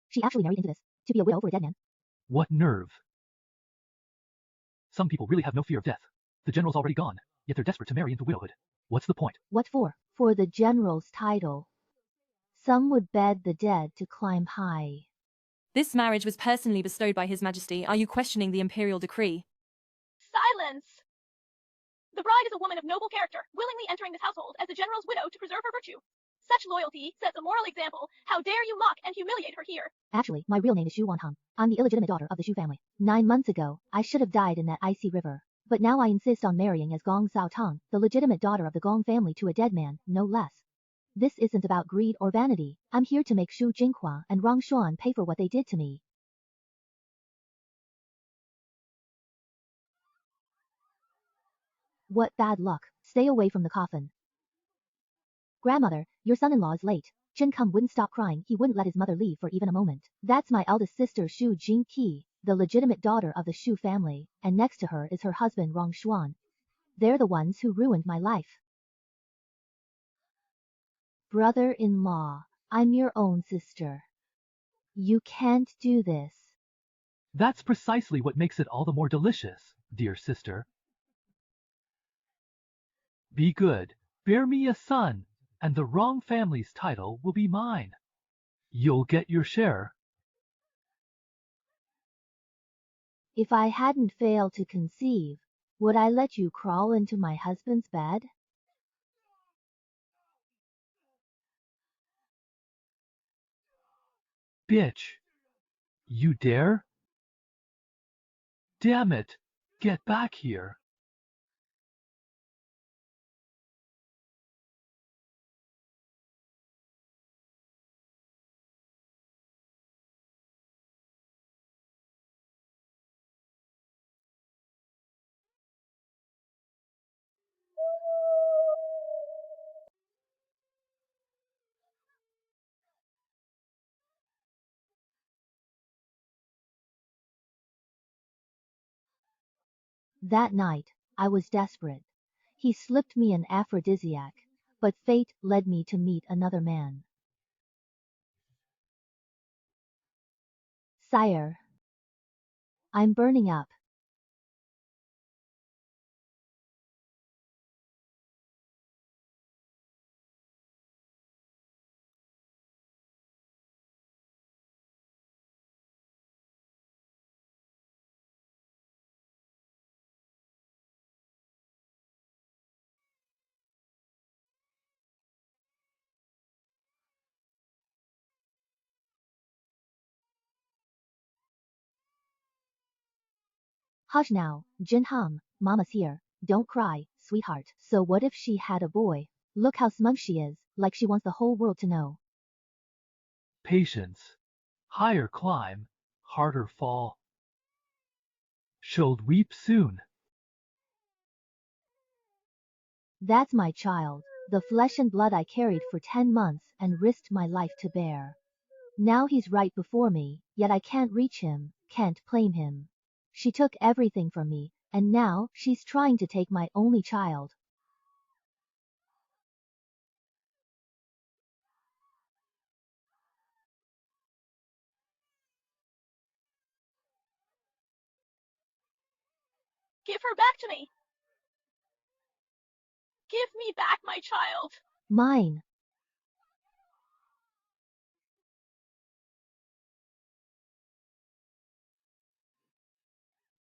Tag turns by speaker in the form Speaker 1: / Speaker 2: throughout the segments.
Speaker 1: She actually married into this. To be a widow for a dead man.
Speaker 2: What nerve. Some people really have no fear of death. The general's already gone, yet they're desperate to marry into widowhood. What's the point?
Speaker 1: What for? For the general's title. Some would bed the dead to climb high.
Speaker 3: This marriage was personally bestowed by His Majesty. Are you questioning the imperial decree?
Speaker 4: Silence! The bride is a woman of noble character, willingly entering this household as the general's widow to preserve her virtue. Such loyalty sets a moral example. How dare you mock and humiliate her here?
Speaker 1: Actually, my real name is Xu Wanhang. I'm the illegitimate daughter of the Xu family. 9 months ago, I should have died in that icy river. But now I insist on marrying as Gong Sao Tong, the legitimate daughter of the Gong family, to a dead man, no less. This isn't about greed or vanity. I'm here to make Xu Jinghua and Rong Xuan pay for what they did to me. What bad luck. Stay away from the coffin. Grandmother, your son-in-law is late. Jin Kum wouldn't stop crying. He wouldn't let his mother leave for even a moment. That's my eldest sister Xu Jingqi, the legitimate daughter of the Xu family, and next to her is her husband Rong Xuan. They're the ones who ruined my life. Brother-in-law, I'm your own sister. You can't do this.
Speaker 2: That's precisely what makes it all the more delicious, dear sister. Be good, bear me a son, and the Wrong family's title will be mine. You'll get your share.
Speaker 1: If I hadn't failed to conceive, would I let you crawl into my husband's bed?
Speaker 2: Bitch. You dare? Damn it, get back here.
Speaker 1: That night, I was desperate. He slipped me an aphrodisiac, but fate led me to meet another man. Sire, I'm burning up. Hush now, Jin Hum, Mama's here. Don't cry, sweetheart. So what if she had a boy? Look how smug she is, like she wants the whole world to know.
Speaker 2: Patience. Higher climb, harder fall. She'll weep soon.
Speaker 1: That's my child, the flesh and blood I carried for 10 months and risked my life to bear. Now he's right before me, yet I can't reach him, can't claim him. She took everything from me, and now she's trying to take my only child.
Speaker 4: Give her back to me! Give me back my child!
Speaker 1: Mine.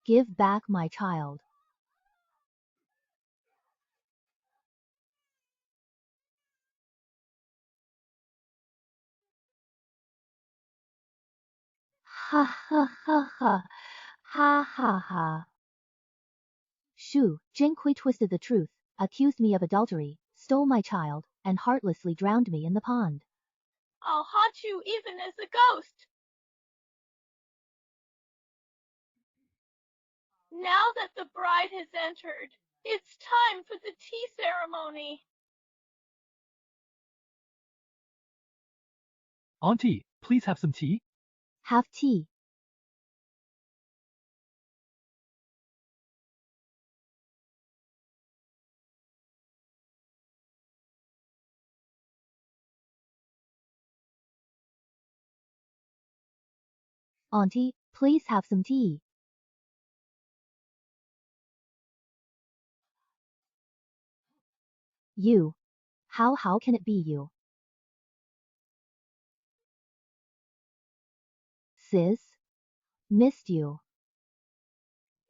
Speaker 1: Give back my child. Ha ha ha ha. Ha ha ha. Shu Jinqui twisted the truth, accused me of adultery, stole my child, and heartlessly drowned me in the pond.
Speaker 4: I'll haunt you even as a ghost! Now that the bride has entered, it's time for the tea ceremony.
Speaker 2: Auntie, please have some tea.
Speaker 1: Have tea. Auntie, please have some tea. You. How can it be you? Sis? Missed you.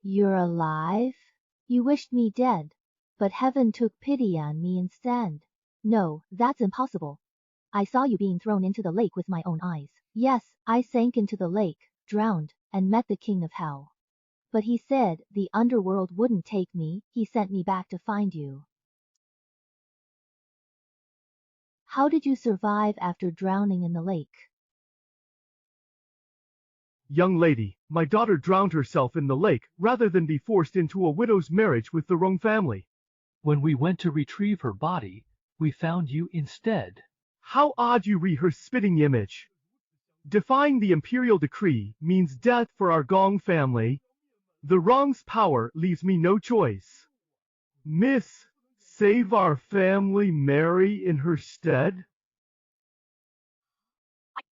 Speaker 1: You're alive? You wished me dead, but heaven took pity on me instead. No, that's impossible. I saw you being thrown into the lake with my own eyes. Yes, I sank into the lake, drowned, and met the king of hell. But he said the underworld wouldn't take me, he sent me back to find you. How did you survive after drowning in the lake?
Speaker 5: Young lady, my daughter drowned herself in the lake rather than be forced into a widow's marriage with the wrong family.
Speaker 2: When we went to retrieve her body, we found you instead.
Speaker 5: How odd you read her spitting image. Defying the imperial decree means death for our Gong family. The wrong's power leaves me no choice. Miss, save our family, marry in her stead?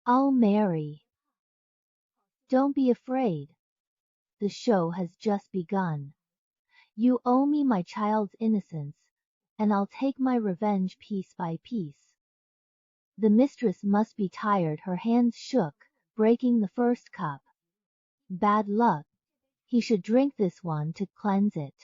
Speaker 1: I'll marry. Don't be afraid. The show has just begun. You owe me my child's innocence, and I'll take my revenge piece by piece. The mistress must be tired, her hands shook, breaking the first cup. Bad luck. He should drink this one to cleanse it.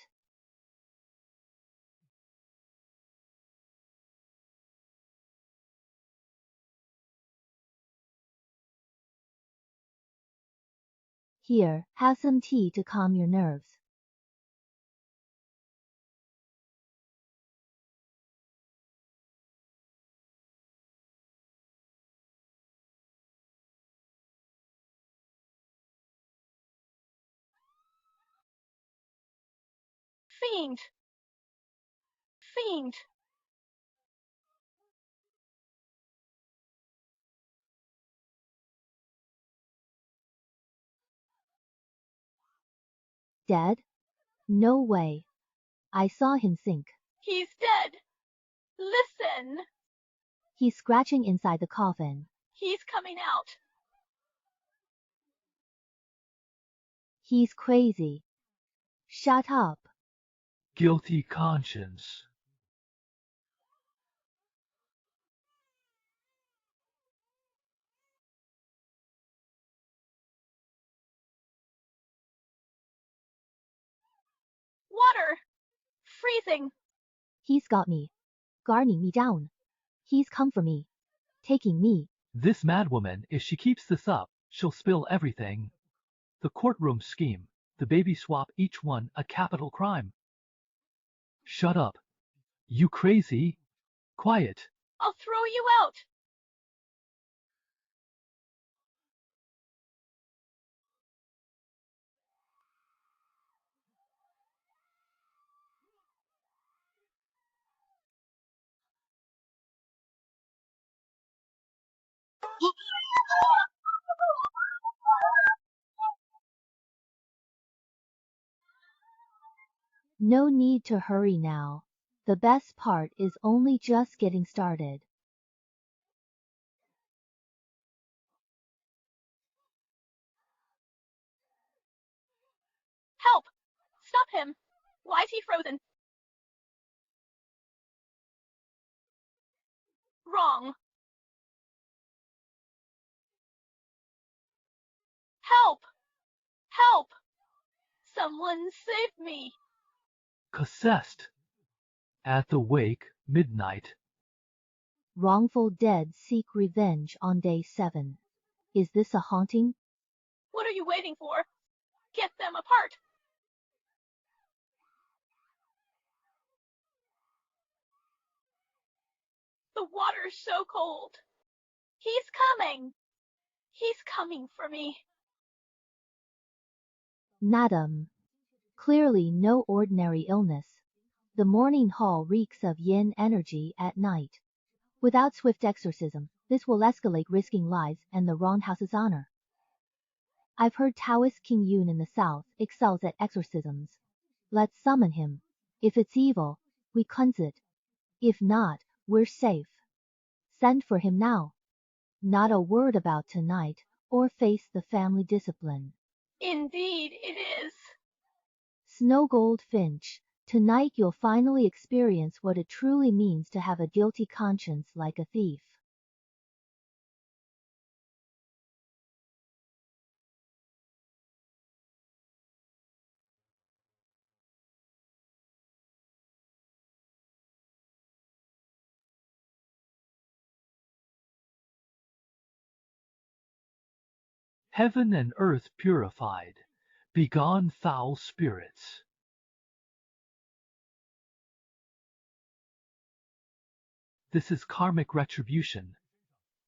Speaker 1: Here, have some tea to calm your nerves.
Speaker 4: Fiend! Fiend!
Speaker 1: Dead? No way. I saw him sink.
Speaker 4: He's dead! Listen!
Speaker 1: He's scratching inside the coffin.
Speaker 4: He's coming out!
Speaker 1: He's crazy. Shut up.
Speaker 2: Guilty conscience.
Speaker 4: Water! Freezing!
Speaker 1: He's got me. Guarding me down. He's come for me. Taking me.
Speaker 2: This madwoman, if she keeps this up, she'll spill everything. The courtroom scheme, the baby swap, each one a capital crime. Shut up. You crazy? Quiet.
Speaker 4: I'll throw you out!
Speaker 1: No need to hurry now. The best part is only just getting started.
Speaker 4: Help! Stop him! Why is he frozen? Wrong. Help! Help! Someone save me!
Speaker 2: Possessed. At the wake, midnight.
Speaker 1: Wrongful dead seek revenge on day 7. Is this a haunting?
Speaker 4: What are you waiting for? Get them apart! The water's so cold. He's coming! He's coming for me.
Speaker 1: Madam. Clearly no ordinary illness. The morning hall reeks of yin energy at night. Without swift exorcism, this will escalate, risking lives and the wrong house's honor. I've heard Taoist King Yun in the south excels at exorcisms. Let's summon him. If it's evil, we cleanse it. If not, we're safe. Send for him now. Not a word about tonight, or face the family discipline.
Speaker 4: Indeed it is.
Speaker 1: Snow Goldfinch, tonight you'll finally experience what it truly means to have a guilty conscience like a thief.
Speaker 2: Heaven and earth purified. Begone foul spirits. This is karmic retribution.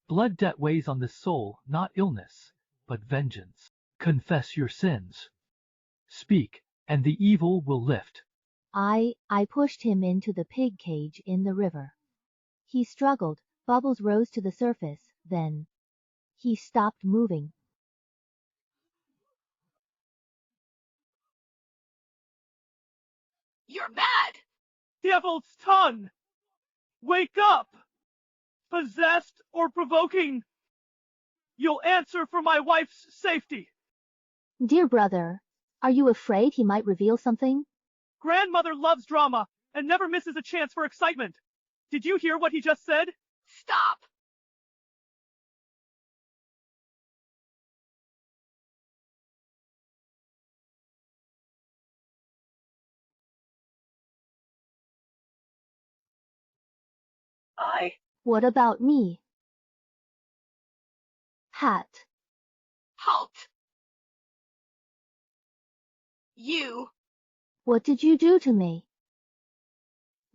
Speaker 2: Blood debt weighs on the soul, not illness, but vengeance. Confess your sins. Speak, and the evil will lift.
Speaker 1: I pushed him into the pig cage in the river. He struggled, bubbles rose to the surface, then he stopped moving.
Speaker 4: You're mad!
Speaker 5: Devil's tongue! Wake up! Possessed or provoking? You'll answer for my wife's safety.
Speaker 1: Dear brother, are you afraid he might reveal something?
Speaker 5: Grandmother loves drama and never misses a chance for excitement. Did you hear what he just said?
Speaker 4: Stop!
Speaker 1: What about me? Hat.
Speaker 4: Halt! You!
Speaker 1: What did you do to me?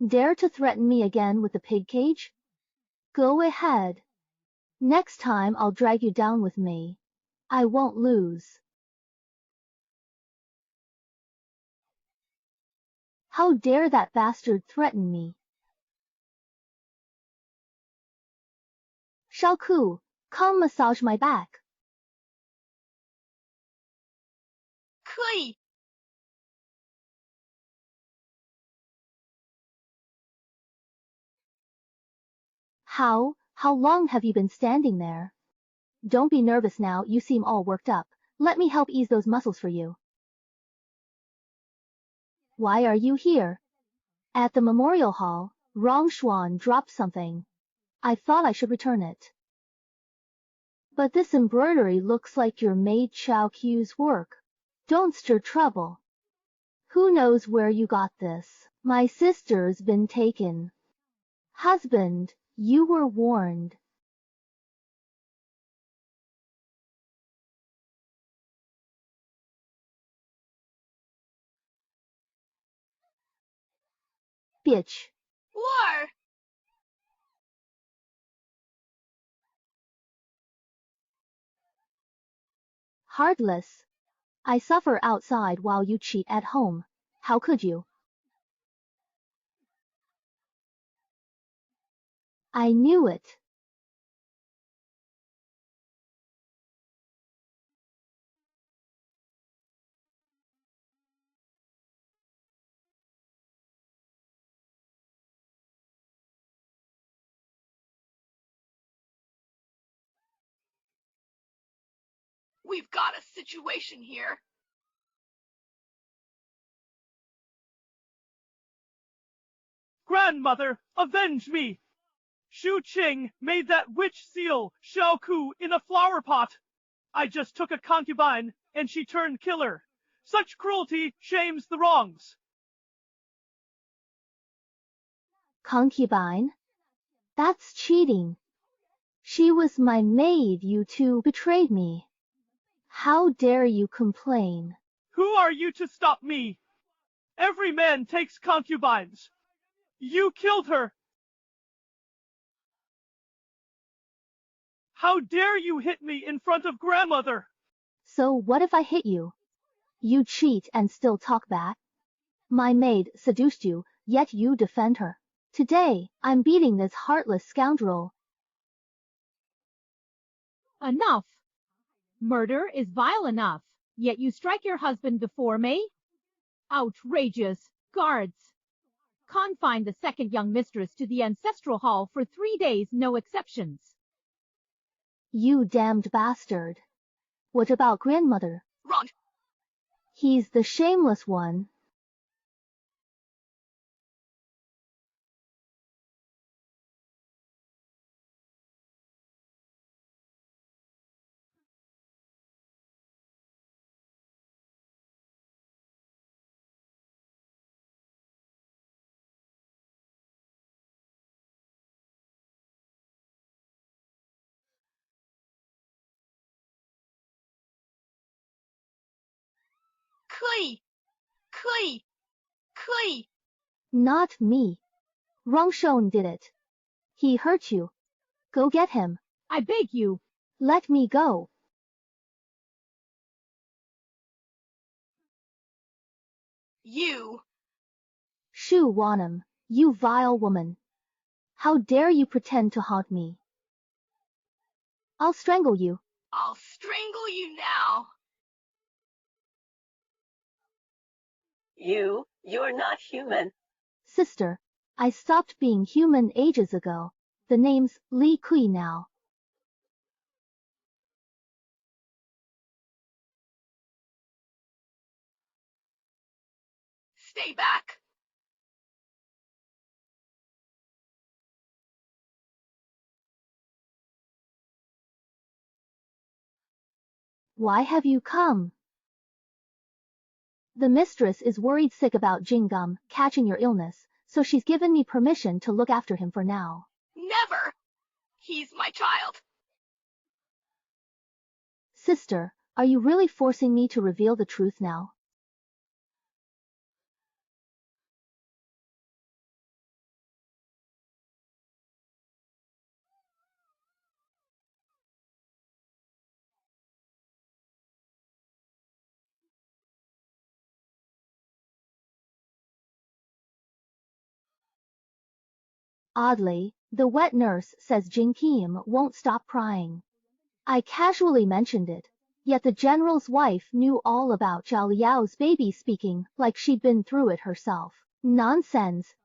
Speaker 1: Dare to threaten me again with the pig cage? Go ahead. Next time I'll drag you down with me. I won't lose. How dare that bastard threaten me? Shaoku, come massage my back.
Speaker 4: 可以!
Speaker 1: How long have you been standing there? Don't be nervous now, you seem all worked up. Let me help ease those muscles for you. Why are you here? At the memorial hall, Rongshuan dropped something. I thought I should return it. But this embroidery looks like your maid Chao Q's work. Don't stir trouble. Who knows where you got this? My sister's been taken. Husband, you were warned. Bitch.
Speaker 4: War!
Speaker 1: Heartless. I suffer outside while you cheat at home. How could you? I knew it.
Speaker 4: We've got a situation here.
Speaker 5: Grandmother, avenge me! Shu Qing made that witch seal, Shaoku, in a flower pot. I just took a concubine, and she turned killer. Such cruelty shames the wrongs.
Speaker 1: Concubine? That's cheating. She was my maid, you two betrayed me. How dare you complain?
Speaker 5: Who are you to stop me? Every man takes concubines. You killed her. How dare you hit me in front of grandmother?
Speaker 1: So what if I hit you? You cheat and still talk back? My maid seduced you, yet you defend her. Today, I'm beating this heartless scoundrel.
Speaker 6: Enough! Murder is vile enough, yet you strike your husband before me? Outrageous! Guards! Confine the second young mistress to the ancestral hall for 3 days, no exceptions.
Speaker 1: You damned bastard. What about grandmother?
Speaker 4: Wrong.
Speaker 1: He's the shameless one.
Speaker 4: Kui.
Speaker 1: Not me. Rongshon did it. He hurt you. Go get him.
Speaker 6: I beg you.
Speaker 1: Let me go.
Speaker 4: You.
Speaker 1: Shu Wanam, you vile woman. How dare you pretend to haunt me? I'll strangle you.
Speaker 4: I'll strangle you now. You're not human.
Speaker 1: Sister, I stopped being human ages ago. The name's Li Kui now.
Speaker 4: Stay back.
Speaker 1: Why have you come? The mistress is worried sick about Jingum catching your illness, so she's given me permission to look after him for now.
Speaker 4: Never. He's my child.
Speaker 1: Sister, are you really forcing me to reveal the truth now? Oddly, the wet nurse says Jing Kim won't stop crying. I casually mentioned it, yet the general's wife knew all about Zhao Liao's baby speaking like she'd been through it herself. Nonsense.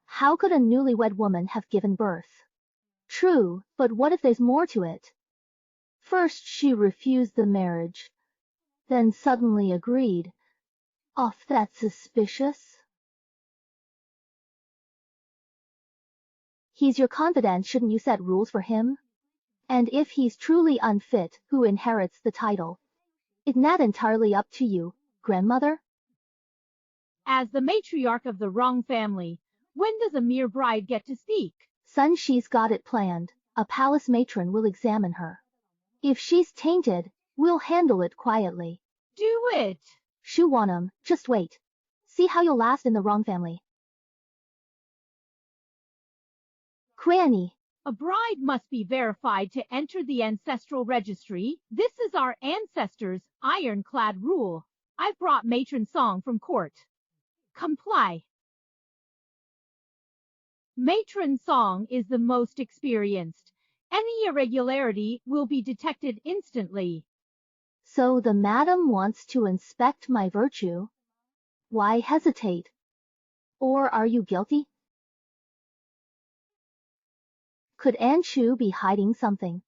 Speaker 1: How could a newlywed woman have given birth? True, but what if there's more to it? First she refused the marriage, then suddenly agreed. That's suspicious. He's your confidant, shouldn't you set rules for him? And if he's truly unfit, who inherits the title? Isn't that entirely up to you, grandmother?
Speaker 6: As the matriarch of the wrong family, when does a mere bride get to speak?
Speaker 1: Son, she's got it planned. A palace matron will examine her. If she's tainted, we'll handle it quietly.
Speaker 6: Do it!
Speaker 1: Shu Wanam, just wait. See how you'll last in the wrong family. Granny.
Speaker 6: A bride must be verified to enter the ancestral registry. This is our ancestors' ironclad rule. I've brought Matron Song from court. Comply. Matron Song is the most experienced. Any irregularity will be detected instantly.
Speaker 1: So the madam wants to inspect my virtue? Why hesitate? Or are you guilty? Could Anne Chu be hiding something?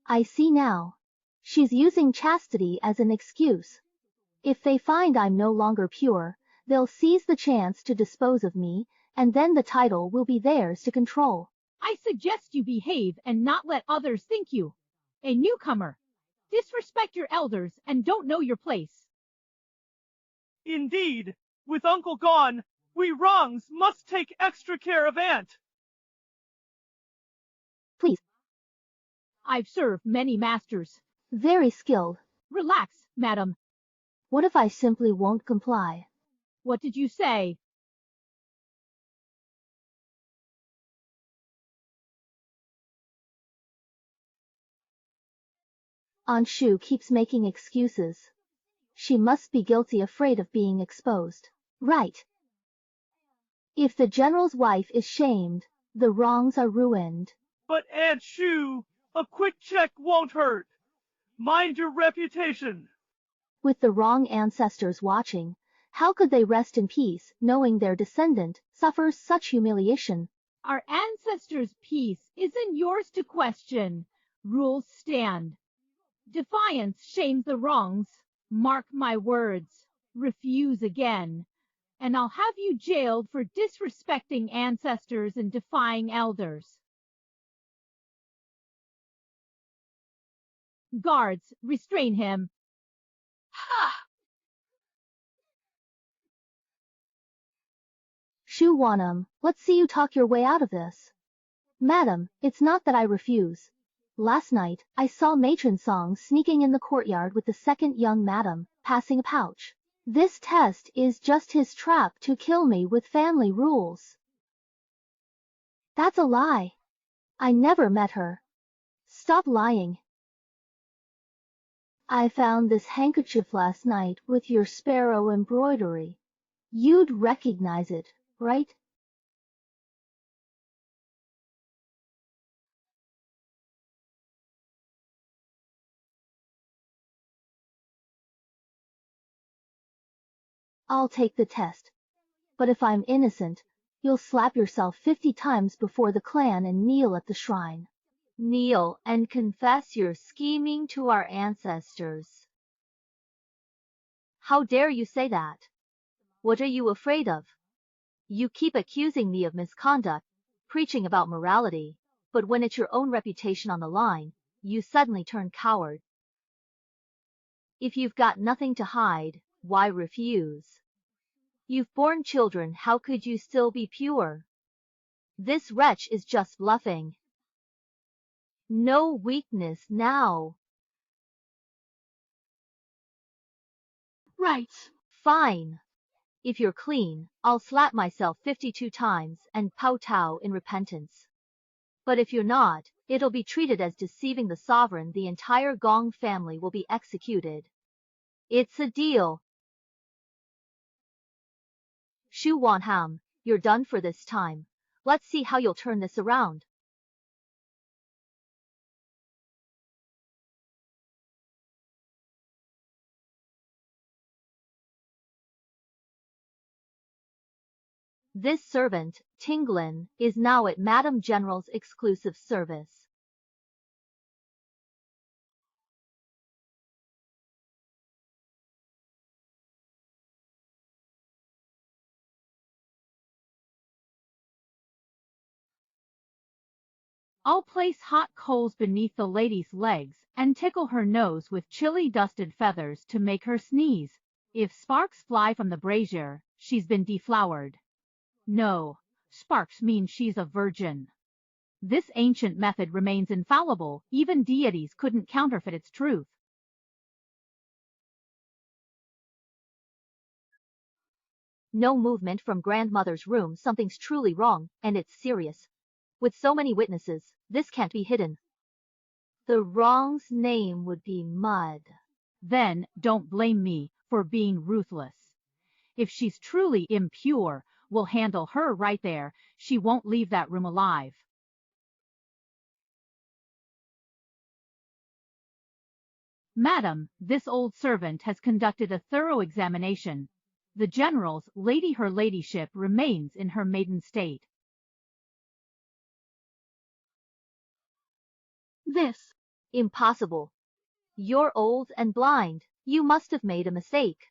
Speaker 1: I see now. She's using chastity as an excuse. If they find I'm no longer pure, they'll seize the chance to dispose of me, and then the title will be theirs to control.
Speaker 6: I suggest you behave and not let others think you a newcomer. Disrespect your elders and don't know your place.
Speaker 5: Indeed, with Uncle gone, we wrongs must take extra care of Aunt.
Speaker 1: Please.
Speaker 6: I've served many masters.
Speaker 1: Very skilled.
Speaker 6: Relax, madam.
Speaker 1: What if I simply won't comply?
Speaker 6: What did you say?
Speaker 1: Aunt Shu keeps making excuses. She must be guilty, afraid of being exposed. Right. If the general's wife is shamed, the wrongs are ruined.
Speaker 5: But Aunt Shu, a quick check won't hurt. Mind your reputation.
Speaker 1: With the wrong ancestors watching, how could they rest in peace knowing their descendant suffers such humiliation?
Speaker 6: Our ancestors' peace isn't yours to question. Rules stand. Defiance shames the wrongs. Mark my words. Refuse again, and I'll have you jailed for disrespecting ancestors and defying elders. Guards, restrain him.
Speaker 4: Ha!
Speaker 1: Shu Wanam, let's see you talk your way out of this. Madam, it's not that I refuse. Last night, I saw Matron Song sneaking in the courtyard with the second young madam, passing a pouch. This test is just his trap to kill me with family rules. That's a lie. I never met her. Stop lying. I found this handkerchief last night with your sparrow embroidery. You'd recognize it, right? I'll take the test. But if I'm innocent, you'll slap yourself 50 times before the clan and kneel at the shrine. Kneel and confess your scheming to our ancestors. How dare you say that? What are you afraid of? You keep accusing me of misconduct, preaching about morality, but when it's your own reputation on the line, you suddenly turn coward. If you've got nothing to hide, why refuse? You've borne children, how could you still be pure? This wretch is just bluffing. No weakness now.
Speaker 4: Right.
Speaker 1: Fine. If you're clean, I'll slap myself 52 times and kowtow in repentance. But if you're not, it'll be treated as deceiving the sovereign. The entire Gong family will be executed. It's a deal. Shu Wanham, you're done for this time. Let's see how you'll turn this around. This servant, Tinglin, is now at Madam General's exclusive service.
Speaker 6: I'll place hot coals beneath the lady's legs and tickle her nose with chili-dusted feathers to make her sneeze. If sparks fly from the brazier, she's been deflowered. No, sparks mean she's a virgin. This ancient method remains infallible. Even deities couldn't counterfeit its truth.
Speaker 1: No movement from grandmother's room. Something's truly wrong, and it's serious. With so many witnesses, this can't be hidden. The wrong's name would be Mud.
Speaker 6: Then don't blame me for being ruthless. If she's truly impure, we'll handle her right there. She won't leave that room alive. Madam, this old servant has conducted a thorough examination. The general's lady, her ladyship, remains in her maiden state.
Speaker 4: This.
Speaker 1: Impossible. You're old and blind. You must have made a mistake.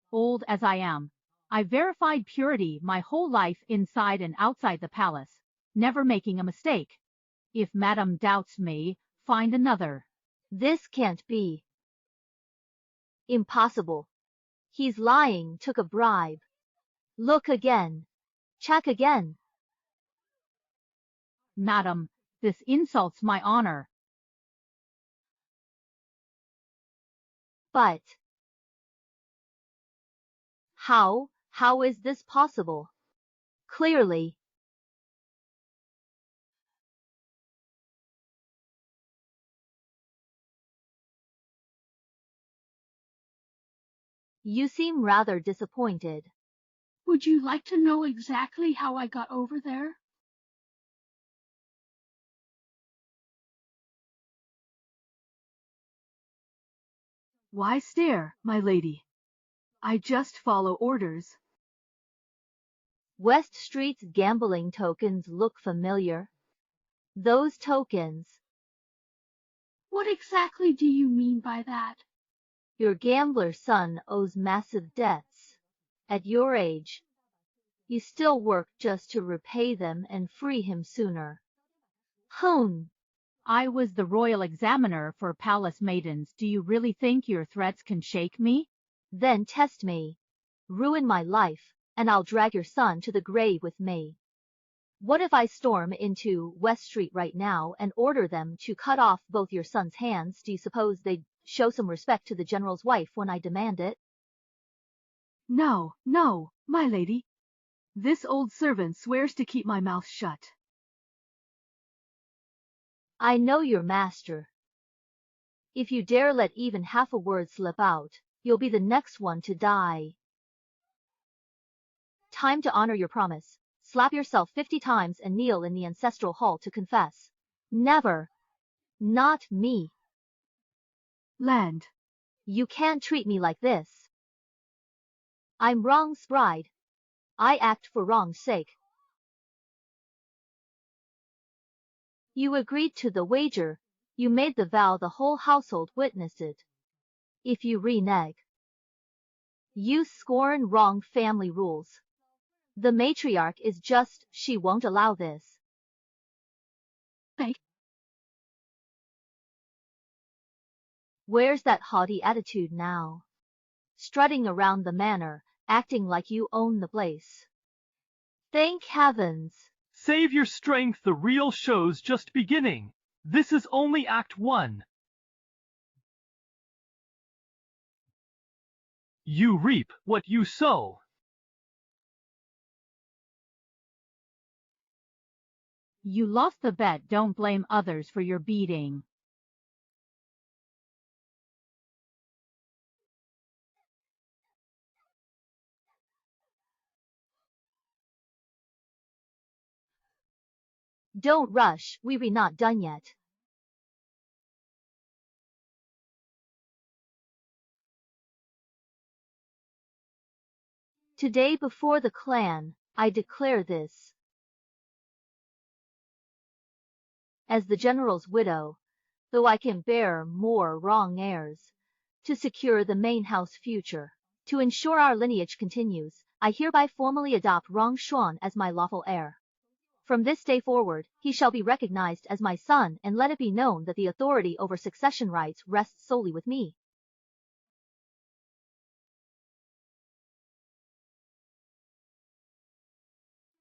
Speaker 6: Old as I am, I verified purity my whole life inside and outside the palace, never making a mistake. If Madam doubts me, find another.
Speaker 1: This can't be. Impossible. He's lying, took a bribe. Look again. Check again.
Speaker 6: Madam, this insults my honor.
Speaker 1: But how is this possible? Clearly. You seem rather disappointed.
Speaker 4: Would you like to know exactly how I got over there?
Speaker 7: Why stare, my lady? I just follow orders.
Speaker 1: West Street's gambling tokens look familiar. Those tokens.
Speaker 7: What exactly do you mean by that?
Speaker 1: Your gambler son owes massive debts. At your age, you still work just to repay them and free him sooner.
Speaker 6: I was the royal examiner for palace maidens. Do you really think your threats can shake me?
Speaker 1: Then test me. Ruin my life, and I'll drag your son to the grave with me. What if I storm into West Street right now and order them to cut off both your son's hands? Do you suppose they'd show some respect to the general's wife when I demand it?
Speaker 7: No, no, my lady. This old servant swears to keep my mouth shut.
Speaker 1: I know your master. If you dare let even half a word slip out, you'll be the next one to die. Time to honor your promise. Slap yourself 50 times and kneel in the ancestral hall to confess. Never. Not me.
Speaker 7: Land.
Speaker 1: You can't treat me like this. I'm wrong's bride. I act for wrong's sake. You agreed to the wager. You made the vow, the whole household witnessed it. If you renege, you scorn wrong family rules. The matriarch is just, she won't allow this.
Speaker 7: Hey.
Speaker 1: Where's that haughty attitude now? Strutting around the manor, acting like you own the place. Thank heavens.
Speaker 2: Save your strength, the real show's just beginning. This is only Act 1. You reap what you sow.
Speaker 6: You lost the bet. Don't blame others for your beating.
Speaker 1: Don't rush, we're not done yet. Today before the clan, I declare this. As the general's widow, though I can bear more wrong heirs, to secure the main house future, to ensure our lineage continues, I hereby formally adopt Rong Xuan as my lawful heir. From this day forward, he shall be recognized as my son, and let it be known that the authority over succession rights rests solely with me.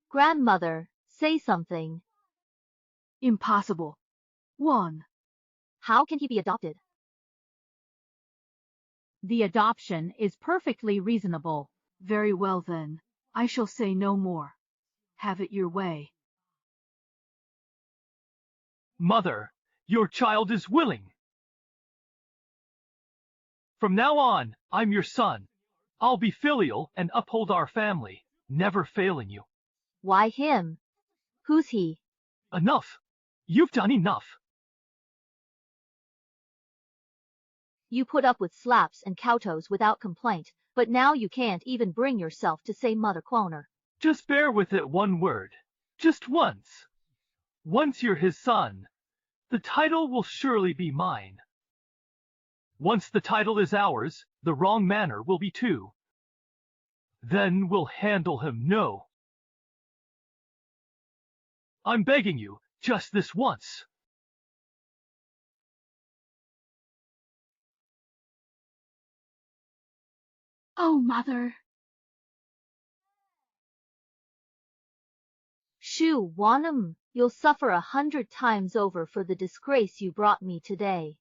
Speaker 1: Grandmother, say something.
Speaker 7: Impossible. 1.
Speaker 1: How can he be adopted?
Speaker 6: The adoption is perfectly reasonable.
Speaker 7: Very well then. I shall say no more. Have it your way.
Speaker 2: Mother, your child is willing. From now on, I'm your son. I'll be filial and uphold our family, never failing you.
Speaker 1: Why him? Who's he?
Speaker 2: Enough. You've done enough.
Speaker 1: You put up with slaps and kowtows without complaint, but now you can't even bring yourself to say Mother Cloner.
Speaker 2: Just bear with it one word. Just once. Once you're his son, the title will surely be mine. Once the title is ours, the wrong manor will be too. Then we'll handle him, no. I'm begging you, just this once.
Speaker 7: Oh, Mother.
Speaker 1: Shoo, Wanam, you'll suffer 100 times over for the disgrace you brought me today.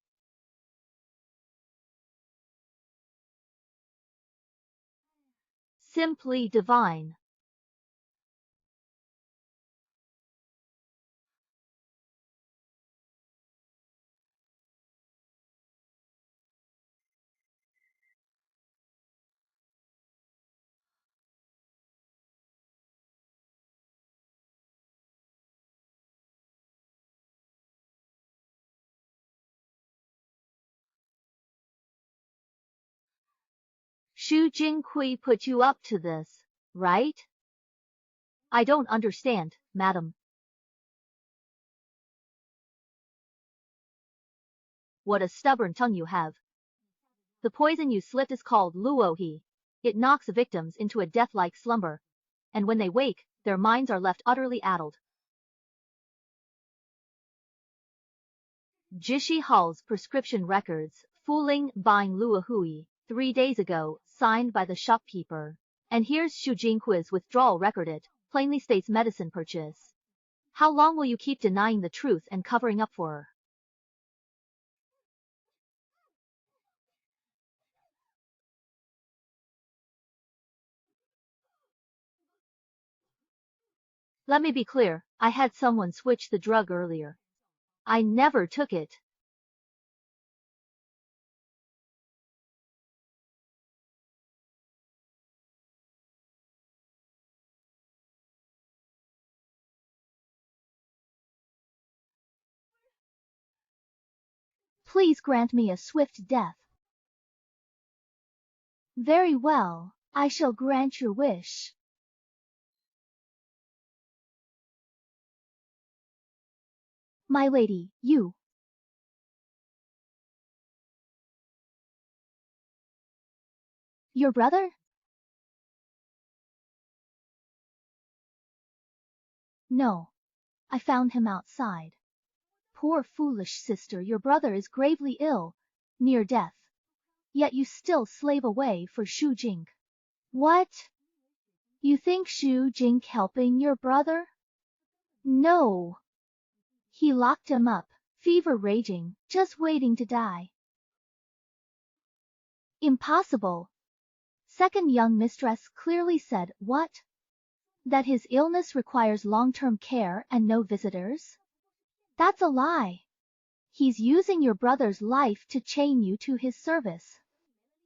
Speaker 1: Simply divine. Shu Jingqi put you up to this, right? I don't understand, madam. What a stubborn tongue you have. The poison you slipped is called luohi. It knocks victims into a death-like slumber, and when they wake, their minds are left utterly addled. Jishi Hall's prescription records, fooling buying luohui, 3 days ago, signed by the shopkeeper. And here's Xu Jinghui's withdrawal record. It plainly states medicine purchase. How long will you keep denying the truth and covering up for her? Let me be clear, I had someone switch the drug earlier. I never took it. Please grant me a swift death. Very well, I shall grant your wish. My lady, you. Your brother? No. I found him outside. Poor foolish sister, your brother is gravely ill, near death. Yet you still slave away for Xu Jing. What? You think Xu Jing helping your brother? No. He locked him up, fever raging, just waiting to die. Impossible. Second young mistress clearly said, what? That his illness requires long-term care and no visitors? That's a lie. He's using your brother's life to chain you to his service.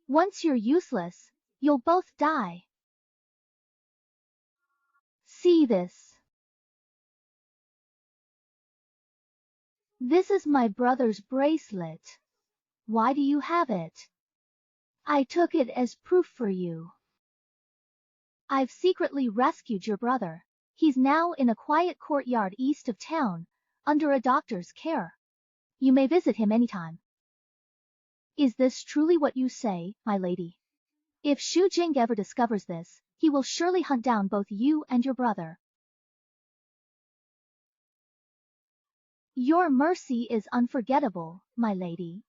Speaker 1: Once you're useless, you'll both die. See this. This is my brother's bracelet. Why do you have it? I took it as proof for you. I've secretly rescued your brother. He's now in a quiet courtyard east of town, under a doctor's care. You may visit him anytime. Is this truly what you say, my lady? If Xu Jing ever discovers this, he will surely hunt down both you and your brother. Your mercy is unforgettable, my lady.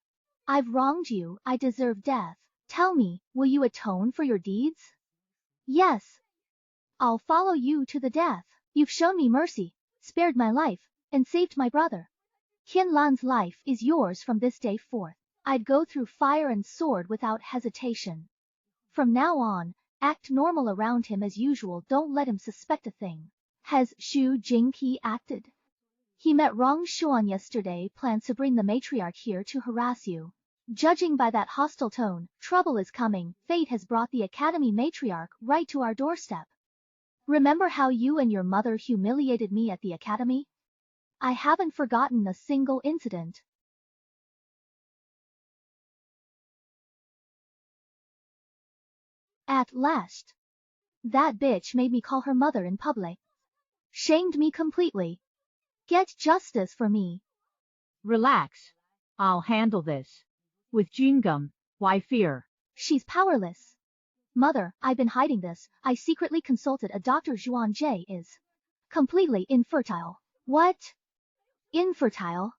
Speaker 1: I've wronged you, I deserve death. Tell me, will you atone for your deeds? Yes. I'll follow you to the death. You've shown me mercy, spared my life, and saved my brother. Qian Lan's life is yours from this day forth. I'd go through fire and sword without hesitation. From now on, act normal around him as usual, don't let him suspect a thing. Has Xu Jingqi acted? He met Rong Xuan yesterday, plans to bring the matriarch here to harass you. Judging by that hostile tone, trouble is coming. Fate has brought the academy matriarch right to our doorstep. Remember how you and your mother humiliated me at the academy? I haven't forgotten a single incident. At last. That bitch made me call her mother in public. Shamed me completely. Get justice for me.
Speaker 6: Relax. I'll handle this. With Jingum, why fear?
Speaker 1: She's powerless. Mother, I've been hiding this. I secretly consulted a doctor. Zhuan Jie is completely infertile. What? Infertile?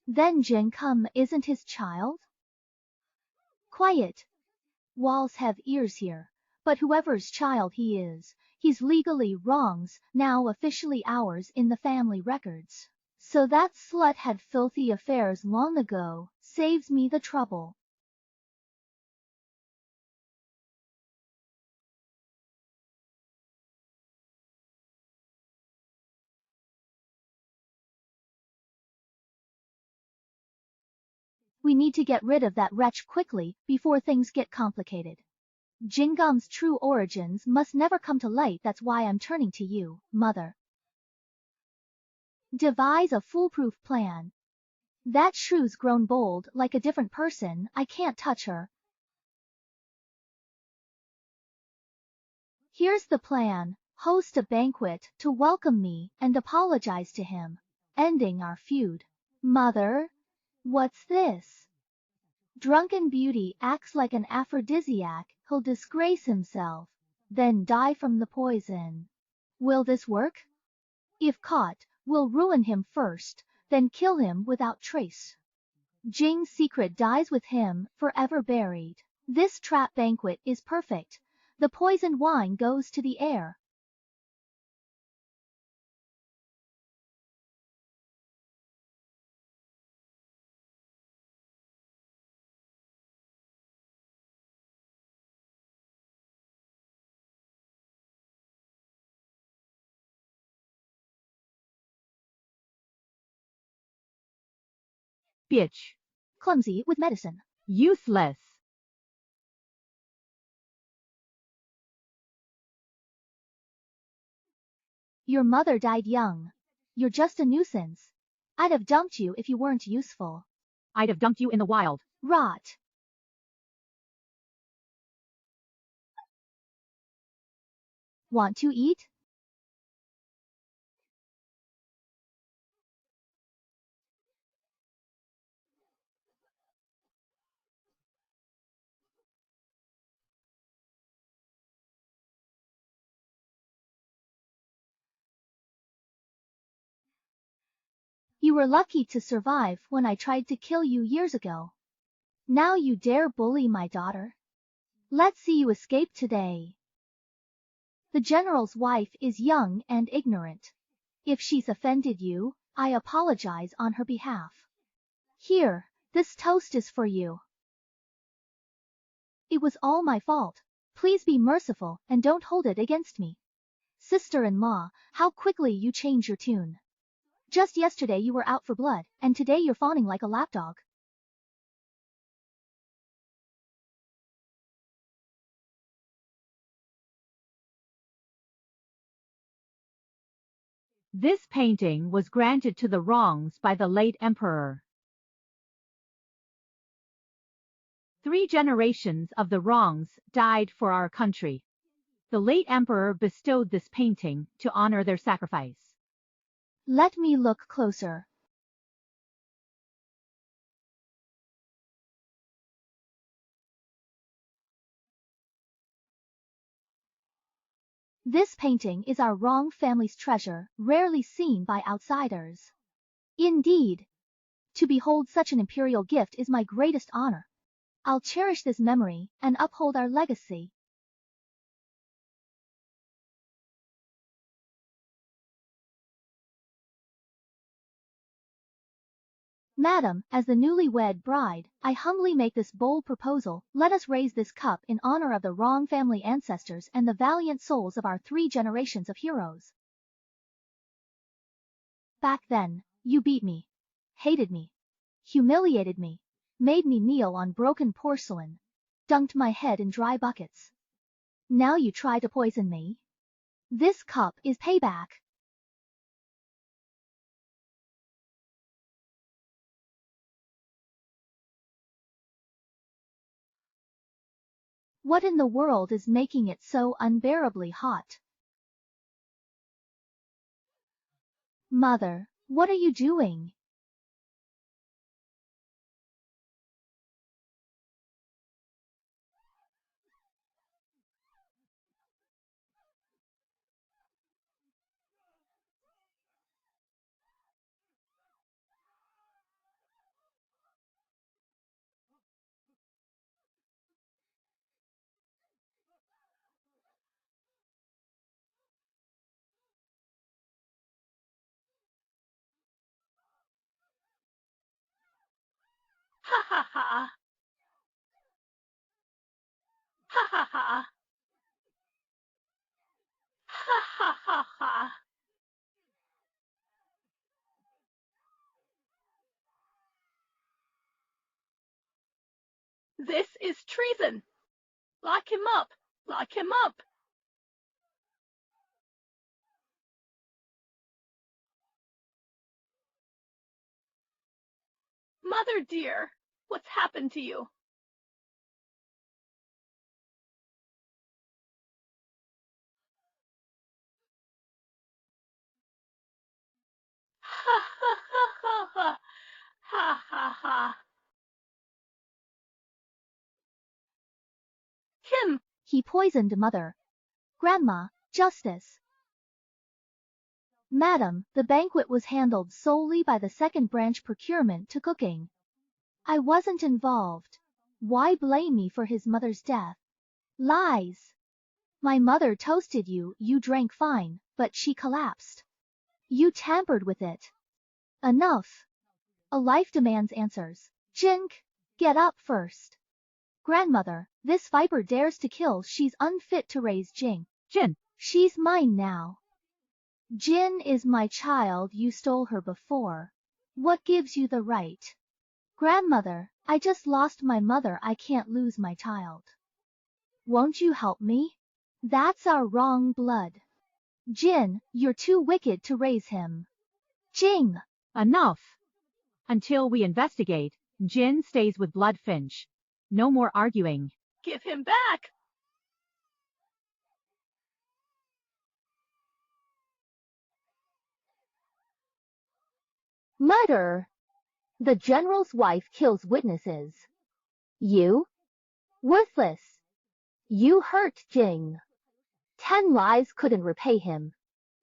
Speaker 1: Then Jingum isn't his child? Quiet. Walls have ears here. But whoever's child he is, he's legally Rong's, now officially ours in the family records. So that slut had filthy affairs long ago, saves me the trouble. We need to get rid of that wretch quickly, before things get complicated. Jingum's true origins must never come to light. That's why I'm turning to you, mother. Devise a foolproof plan. That shrew's grown bold, like a different person. I can't touch her. Here's the plan. Host a banquet to welcome me and apologize to him, ending our feud. Mother, What's this? Drunken beauty acts like an aphrodisiac, he'll disgrace himself, then die from the poison. Will this work? If caught, we'll ruin him first, then kill him without trace. Jing's secret dies with him, forever buried. This trap banquet is perfect. The poisoned wine goes to the air.
Speaker 6: Bitch.
Speaker 1: Clumsy with medicine.
Speaker 6: Useless.
Speaker 1: Your mother died young. You're just a nuisance. I'd have dumped you if you weren't useful.
Speaker 6: I'd have dumped you in the wild.
Speaker 1: Rot. Want to eat? You were lucky to survive when I tried to kill you years ago. Now you dare bully my daughter? Let's see you escape today. The general's wife is young and ignorant. If she's offended you, I apologize on her behalf. Here, this toast is for you. It was all my fault. Please be merciful and don't hold it against me. Sister-in-law, how quickly you change your tune. Just yesterday you were out for blood, and today you're fawning like a lapdog.
Speaker 6: This painting was granted to the wrongs by the late emperor. 3 generations of the wrongs died for our country. The late emperor bestowed this painting to honor their sacrifice.
Speaker 1: Let me look closer. This painting is our wrong family's treasure, rarely seen by outsiders. Indeed, to behold such an imperial gift is my greatest honor. I'll cherish this memory and uphold our legacy. Madam, as the newlywed bride, I humbly make this bold proposal. Let us raise this cup in honor of the wrong family ancestors and the valiant souls of our 3 generations of heroes. Back then, you beat me, hated me, humiliated me, made me kneel on broken porcelain, dunked my head in dry buckets. Now you try to poison me? This cup is payback. What in the world is making it so unbearably hot? Mother, what are you doing?
Speaker 4: Ha ha ha. Ha ha ha. Ha ha ha ha. This is treason. Lock him up. Lock him up. Mother dear, what's happened to you? Ha ha ha ha ha. Ha ha ha.
Speaker 1: He poisoned mother. Grandma, justice. Madam, the banquet was handled solely by the second branch procurement to cooking. I wasn't involved. Why blame me for his mother's death? Lies. My mother toasted you, you drank fine, but she collapsed. You tampered with it. Enough. A life demands answers. Jink, get up first. Grandmother, this viper dares to kill, she's unfit to raise Jing.
Speaker 6: Jin,
Speaker 1: She's mine now. Jin is my child, you stole her before. What gives you the right? Grandmother, I just lost my mother, I can't lose my child. Won't you help me? That's our wrong blood. Jin, you're too wicked to raise him. Jing!
Speaker 6: enough. Until we investigate, Jin stays with Bloodfinch. No more arguing.
Speaker 4: Give him back!
Speaker 1: Murder! The general's wife kills witnesses. You? Worthless. You hurt Jing. 10 lives couldn't repay him.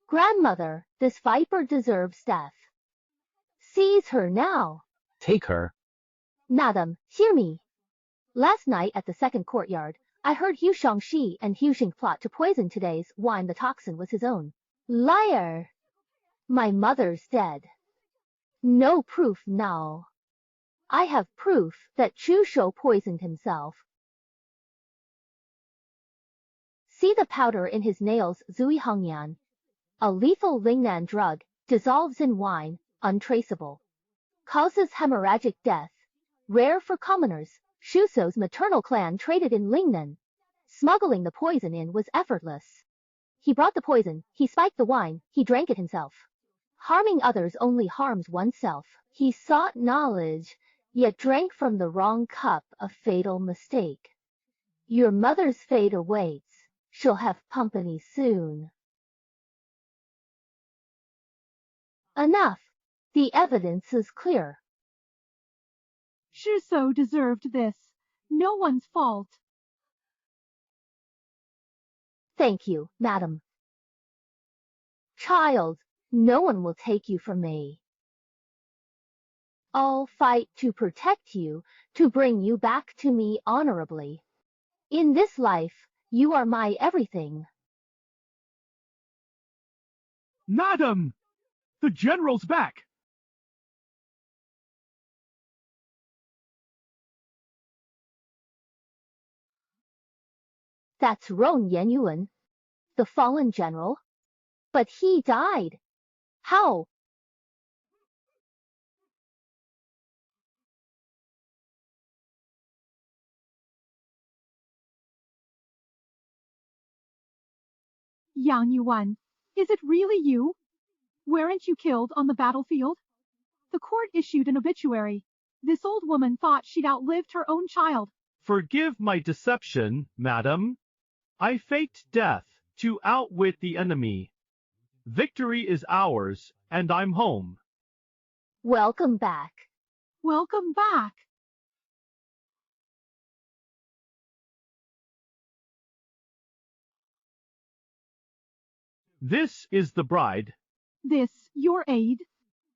Speaker 1: Grandmother, this viper deserves death. Seize her now.
Speaker 8: Take her.
Speaker 1: Madam, hear me. Last night at the second courtyard, I heard Hu Shangxi and Hu Xing plot to poison today's wine. The toxin was his own. Liar! My mother's dead. No proof now. I have proof that Chu Shou poisoned himself. See the powder in his nails, Zui Hongyan. A lethal Lingnan drug, dissolves in wine, untraceable. Causes hemorrhagic death. Rare for commoners. Shu Shou's maternal clan traded in Lingnan. Smuggling the poison in was effortless. He brought the poison, he spiked the wine, he drank it himself. Harming others only harms oneself. He sought knowledge, yet drank from the wrong cup, a fatal mistake. Your mother's fate awaits. She'll have company soon. Enough. The evidence is clear.
Speaker 6: Shu Shou deserved this. No one's fault.
Speaker 1: Thank you, madam. Child, no one will take you from me. I'll fight to protect you, to bring you back to me honorably. In this life, you are my everything.
Speaker 5: Madam! The general's back!
Speaker 1: That's Ron Yenyuan, the fallen general. But he died. How?
Speaker 6: Yang Yuan, is it really you? Weren't you killed on the battlefield? The court issued an obituary. This old woman thought she'd outlived her own child.
Speaker 5: Forgive my deception, madam. I faked death to outwit the enemy. Victory is ours, and I'm home.
Speaker 1: Welcome back.
Speaker 6: Welcome back.
Speaker 5: This is the bride.
Speaker 6: This, your aide.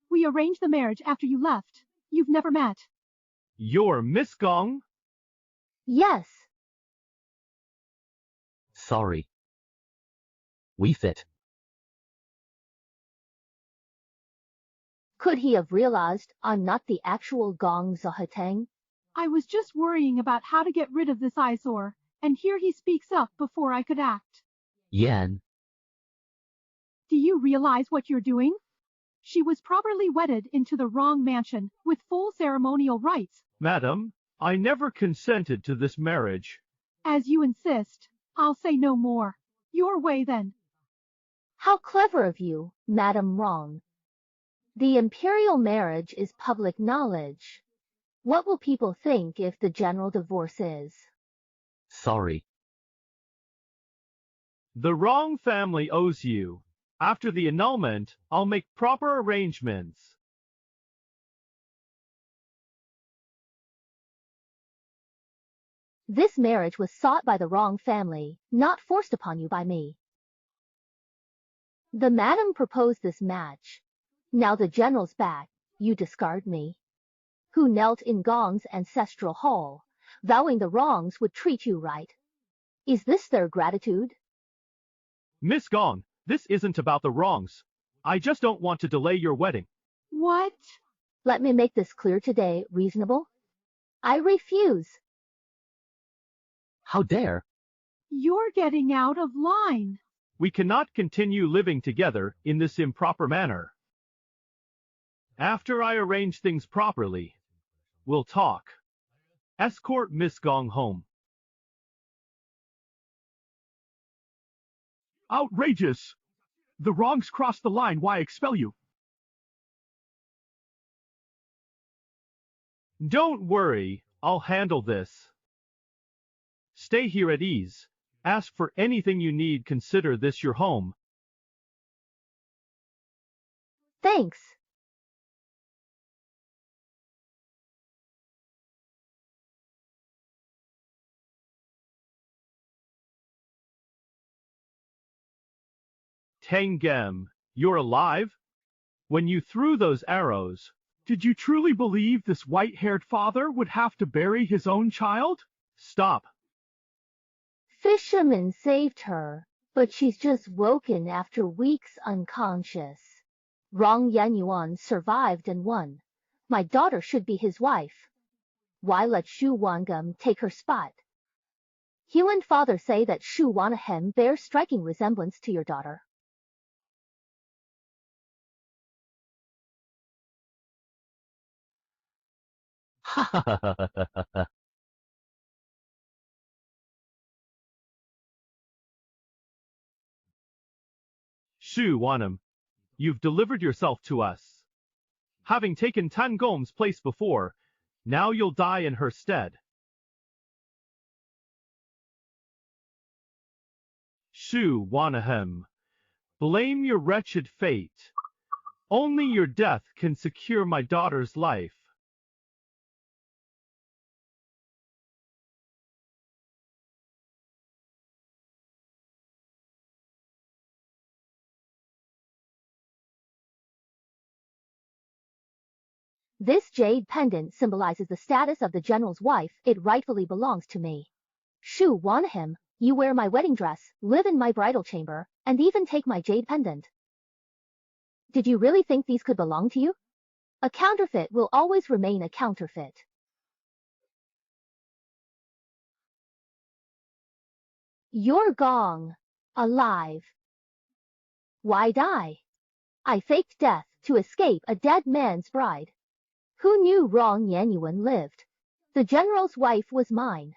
Speaker 6: We arranged the marriage after you left. You've never met.
Speaker 5: You're Miss Gong?
Speaker 1: Yes.
Speaker 8: Sorry. We fit.
Speaker 1: Could he have realized I'm not the actual Gong Zahateng?
Speaker 6: I was just worrying about how to get rid of this eyesore, and here he speaks up before I could act.
Speaker 8: Yan.
Speaker 6: Do you realize what you're doing? She was properly wedded into the wrong mansion, with full ceremonial rites.
Speaker 5: Madam, I never consented to this marriage.
Speaker 6: As you insist, I'll say no more. Your way then.
Speaker 1: How clever of you, Madam Wrong. The imperial marriage is public knowledge. What will people think if the general divorces?
Speaker 8: Sorry.
Speaker 5: The Wrong family owes you. After the annulment, I'll make proper arrangements.
Speaker 1: This marriage was sought by the wrong family, not forced upon you by me. The madam proposed this match. Now the general's back, you discard me. Who knelt in Gong's ancestral hall, vowing the wrongs would treat you right. Is this their gratitude?
Speaker 5: Miss Gong, this isn't about the wrongs. I just don't want to delay your wedding.
Speaker 6: What?
Speaker 1: Let me make this clear today, reasonable? I refuse.
Speaker 8: How dare?
Speaker 6: You're getting out of line.
Speaker 5: We cannot continue living together in this improper manner. After I arrange things properly, we'll talk. Escort Miss Gong home. Outrageous! The wrongs cross the line. Why expel you? Don't worry, I'll handle this. Stay here at ease. Ask for anything you need. Consider this your home.
Speaker 1: Thanks.
Speaker 5: Tangem, you're alive? When you threw those arrows, did you truly believe this white-haired father would have to bury his own child? Stop.
Speaker 1: Fisherman saved her, but she's just woken after weeks unconscious. Wrong Yan Yuan survived and won. My daughter should be his wife. Why let Shu Wangam take her spot? You and father say that Shu Wanahem bears striking resemblance to your daughter.
Speaker 8: Ha ha ha ha ha ha.
Speaker 5: Shu Wanam, you've delivered yourself to us. Having taken Tan Gom's place before, now you'll die in her stead. Shu Wanahem, blame your wretched fate. Only your death can secure my daughter's life.
Speaker 1: This jade pendant symbolizes the status of the general's wife. It rightfully belongs to me. Shu Wanahem, you wear my wedding dress, live in my bridal chamber, and even take my jade pendant. Did you really think these could belong to you? A counterfeit will always remain a counterfeit. You're Gong, alive. Why die? I faked death to escape a dead man's bride. Who knew Wrong Yan Yuan lived? The general's wife was mine.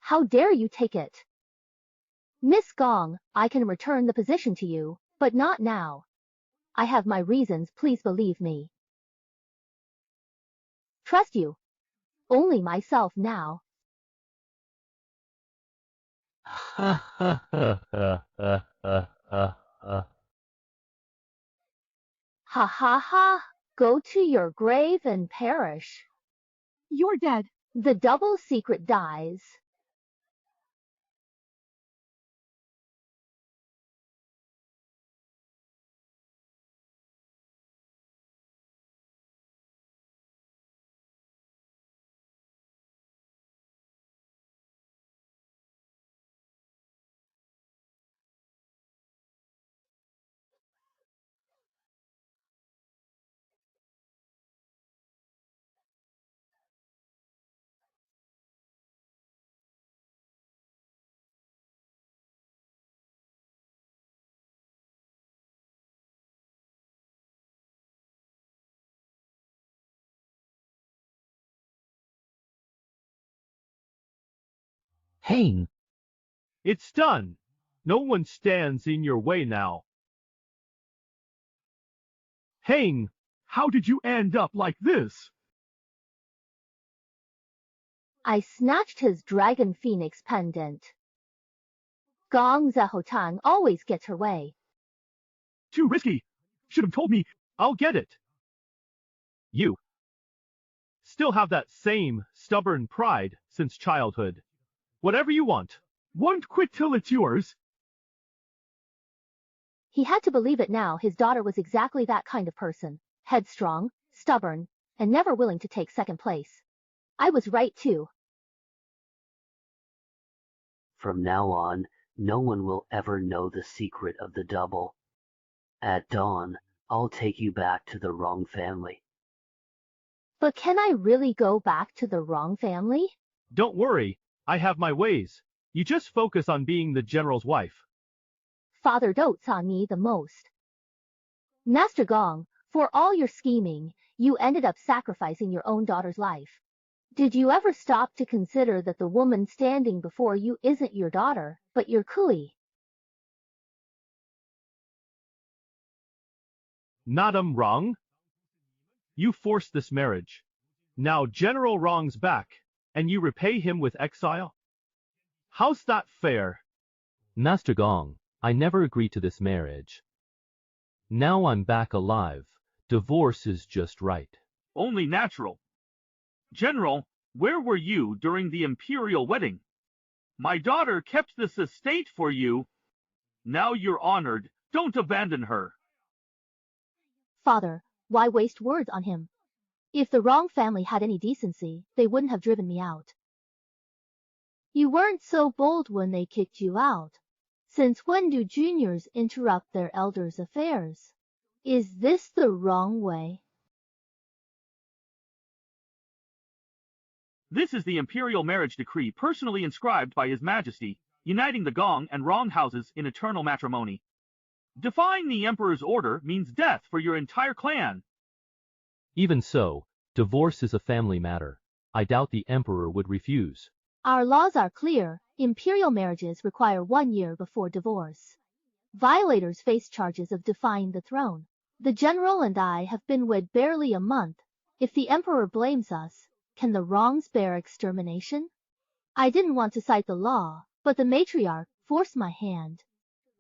Speaker 1: How dare you take it? Miss Gong, I can return the position to you, but not now. I have my reasons, please believe me. Trust you. Only myself now.
Speaker 8: Ha ha ha ha ha ha ha ha.
Speaker 1: Ha ha ha. Go to your grave and perish.
Speaker 6: You're dead.
Speaker 1: The double secret dies.
Speaker 8: Hang.
Speaker 5: It's done. No one stands in your way now. Hang, how did you end up like this?
Speaker 1: I snatched his dragon phoenix pendant. Gong Zehotang always gets her way.
Speaker 5: Too risky. Should have told me. I'll get it. You still have that same stubborn pride since childhood. Whatever you want. Won't quit till it's yours.
Speaker 1: He had to believe it now. His daughter was exactly that kind of person. Headstrong, stubborn, and never willing to take second place. I was right too.
Speaker 9: From now on, no one will ever know the secret of the double. At dawn, I'll take you back to the wrong family.
Speaker 1: But can I really go back to the wrong family?
Speaker 5: Don't worry, I have my ways. You just focus on being the general's wife.
Speaker 1: Father dotes on me the most. Master Gong, for all your scheming, you ended up sacrificing your own daughter's life. Did you ever stop to consider that the woman standing before you isn't your daughter, but your Kui?
Speaker 5: Madam Rong, you forced this marriage. Now General Rong's back, and you repay him with exile? How's that fair?
Speaker 8: Master Gong, I never agreed to this marriage. Now I'm back alive. Divorce is just right.
Speaker 10: Only natural. General, where were you during the imperial wedding? My daughter kept this estate for you. Now you're honored. Don't abandon her.
Speaker 1: Father, why waste words on him? If the wrong family had any decency, they wouldn't have driven me out. You weren't so bold when they kicked you out. Since when do juniors interrupt their elders' affairs? Is this the wrong way?
Speaker 10: This is the imperial marriage decree personally inscribed by His Majesty, uniting the Gong and Rong houses in eternal matrimony. Defying the Emperor's order means death for your entire clan.
Speaker 8: Even so, divorce is a family matter. I doubt the Emperor would refuse.
Speaker 1: Our laws are clear. Imperial marriages require 1 year before divorce. Violators face charges of defying the throne. The general and I have been wed barely a month. If the Emperor blames us, can the wrongs bear extermination? I didn't want to cite the law, but the matriarch forced my hand.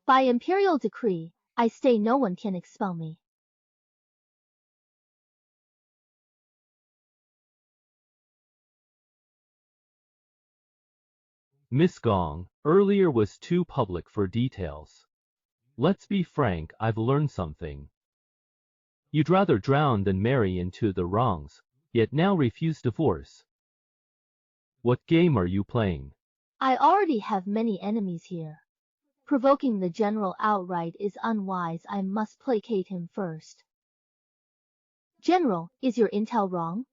Speaker 1: By imperial decree, I stay. No one can expel me.
Speaker 8: Miss Gong, earlier was too public for details. Let's be frank, I've learned something. You'd rather drown than marry into the wrongs, yet now refuse divorce. What game are you playing?
Speaker 1: I already have many enemies here. Provoking the general outright is unwise. I must placate him first. General, is your intel wrong?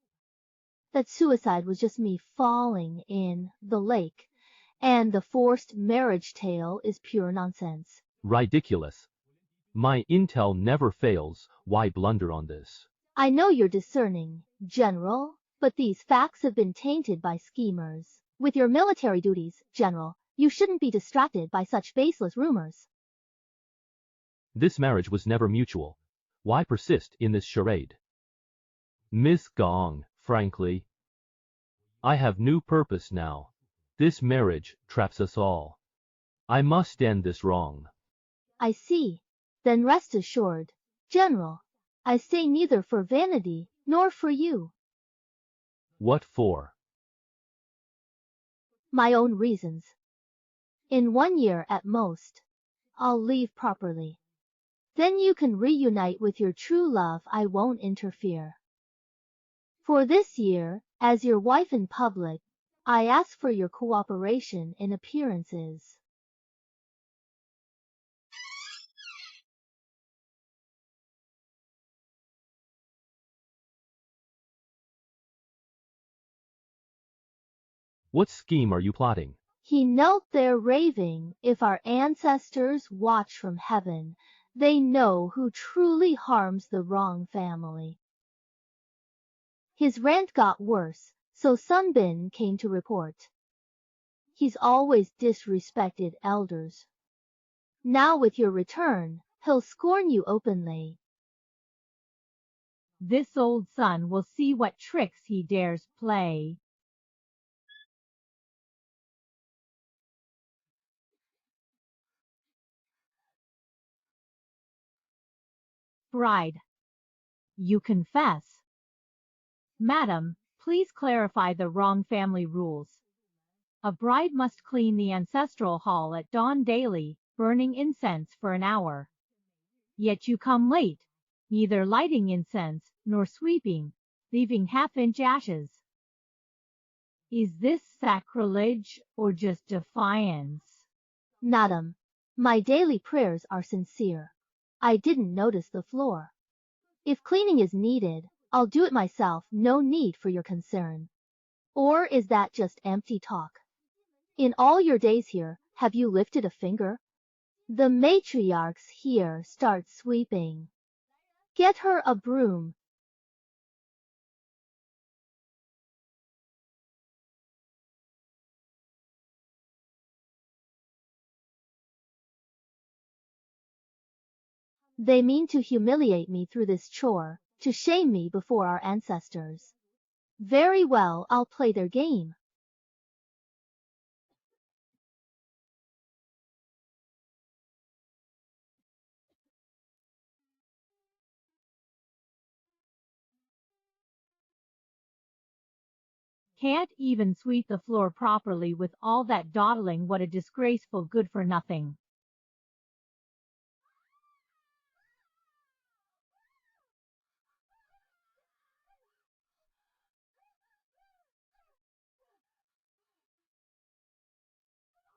Speaker 1: That suicide was just me falling in the lake, and the forced marriage tale is pure nonsense.
Speaker 8: Ridiculous. My intel never fails. Why blunder on this?
Speaker 1: I know you're discerning, General, but these facts have been tainted by schemers. With your military duties, General, you shouldn't be distracted by such baseless rumors.
Speaker 8: This marriage was never mutual. Why persist in this charade? Miss Gong, frankly, I have new purpose now. This marriage traps us all. I must end this wrong.
Speaker 1: I see. Then rest assured, General, I say neither for vanity nor for you.
Speaker 8: What for?
Speaker 1: My own reasons. In 1 year at most, I'll leave properly. Then you can reunite with your true love. I won't interfere. For this year, as your wife in public, I ask for your cooperation in appearances.
Speaker 8: What scheme are you plotting?
Speaker 1: He knelt there raving. If our ancestors watch from heaven, they know who truly harms the wrong family. His rant got worse, so Sun Bin came to report. He's always disrespected elders. Now with your return, he'll scorn you openly.
Speaker 6: This old son will see what tricks he dares play. Bride, you confess. Madam, please clarify the wrong family rules. A bride must clean the ancestral hall at dawn daily, burning incense for an hour. Yet you come late, neither lighting incense nor sweeping, leaving half-inch ashes. Is this sacrilege or just defiance?
Speaker 1: Madam, my daily prayers are sincere. I didn't notice the floor. If cleaning is needed, I'll do it myself, no need for your concern. Or is that just empty talk? In all your days here, have you lifted a finger? The matriarch's here, start sweeping. Get her a broom. They mean to humiliate me through this chore, to shame me before our ancestors. Very well, I'll play their game.
Speaker 6: Can't even sweep the floor properly with all that dawdling. What a disgraceful good-for-nothing.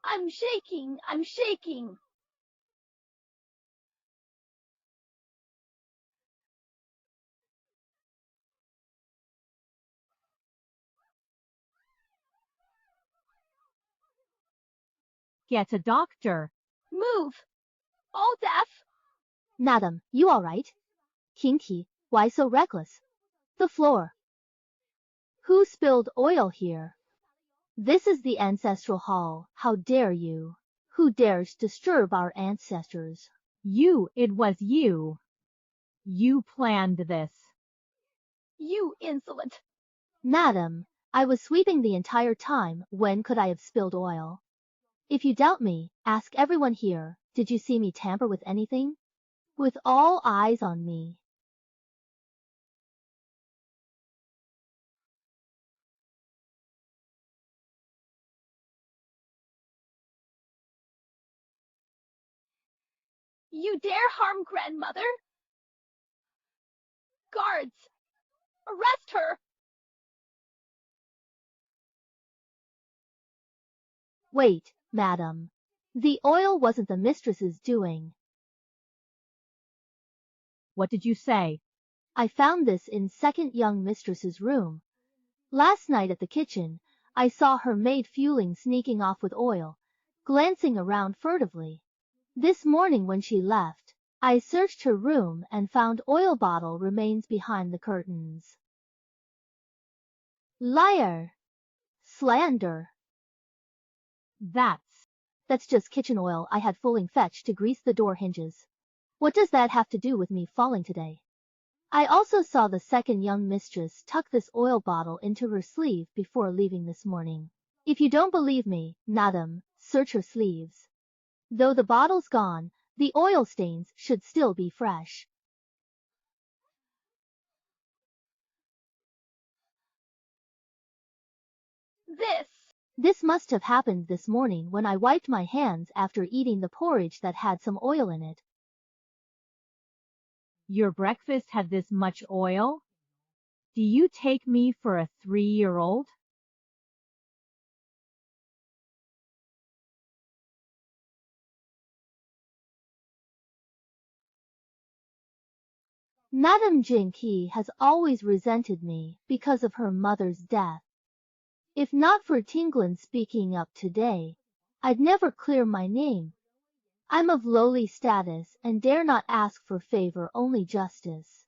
Speaker 4: I'm shaking. I'm shaking.
Speaker 6: Get a doctor.
Speaker 4: Move. All deaf.
Speaker 1: Madam, you all right? Kinky, why so reckless? The floor. Who spilled oil here? This is the ancestral hall. How dare you? Who dares disturb our ancestors?
Speaker 6: You, it was you. You planned this.
Speaker 4: You insolent.
Speaker 1: Madam, I was sweeping the entire time. When could I have spilled oil? If you doubt me, ask everyone here. Did you see me tamper with anything? With all eyes on me.
Speaker 4: You dare harm grandmother? Guards! Arrest her!
Speaker 1: Wait, madam. The oil wasn't the mistress's doing.
Speaker 6: What did you say?
Speaker 1: I found this in second young mistress's room. Last night at the kitchen, I saw her maid fueling sneaking off with oil, glancing around furtively. This morning when she left, I searched her room and found oil bottle remains behind the curtains. Liar! Slander! That's just kitchen oil I had fooling fetched to grease the door hinges. What does that have to do with me falling today? I also saw the second young mistress tuck this oil bottle into her sleeve before leaving this morning. If you don't believe me, madam, search her sleeves. Though the bottle's gone, the oil stains should still be fresh. This must have happened this morning when I wiped my hands after eating the porridge that had some oil in it.
Speaker 6: Your breakfast had this much oil? Do you take me for a 3-year-old?
Speaker 1: Madame Jinky has always resented me because of her mother's death. If not for Tinglan speaking up today, I'd never clear my name. I'm of lowly status and dare not ask for favor, only justice.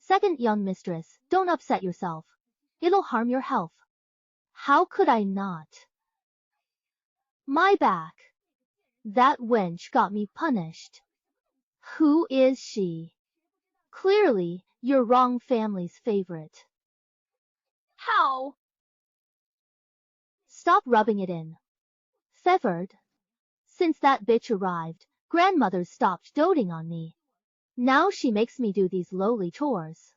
Speaker 1: Second young mistress, don't upset yourself. It'll harm your health. How could I not? My back. That wench got me punished. Who is she? Clearly, your wrong family's favorite.
Speaker 4: How?
Speaker 1: Stop rubbing it in. Favored. Since that bitch arrived, grandmother stopped doting on me. Now she makes me do these lowly chores.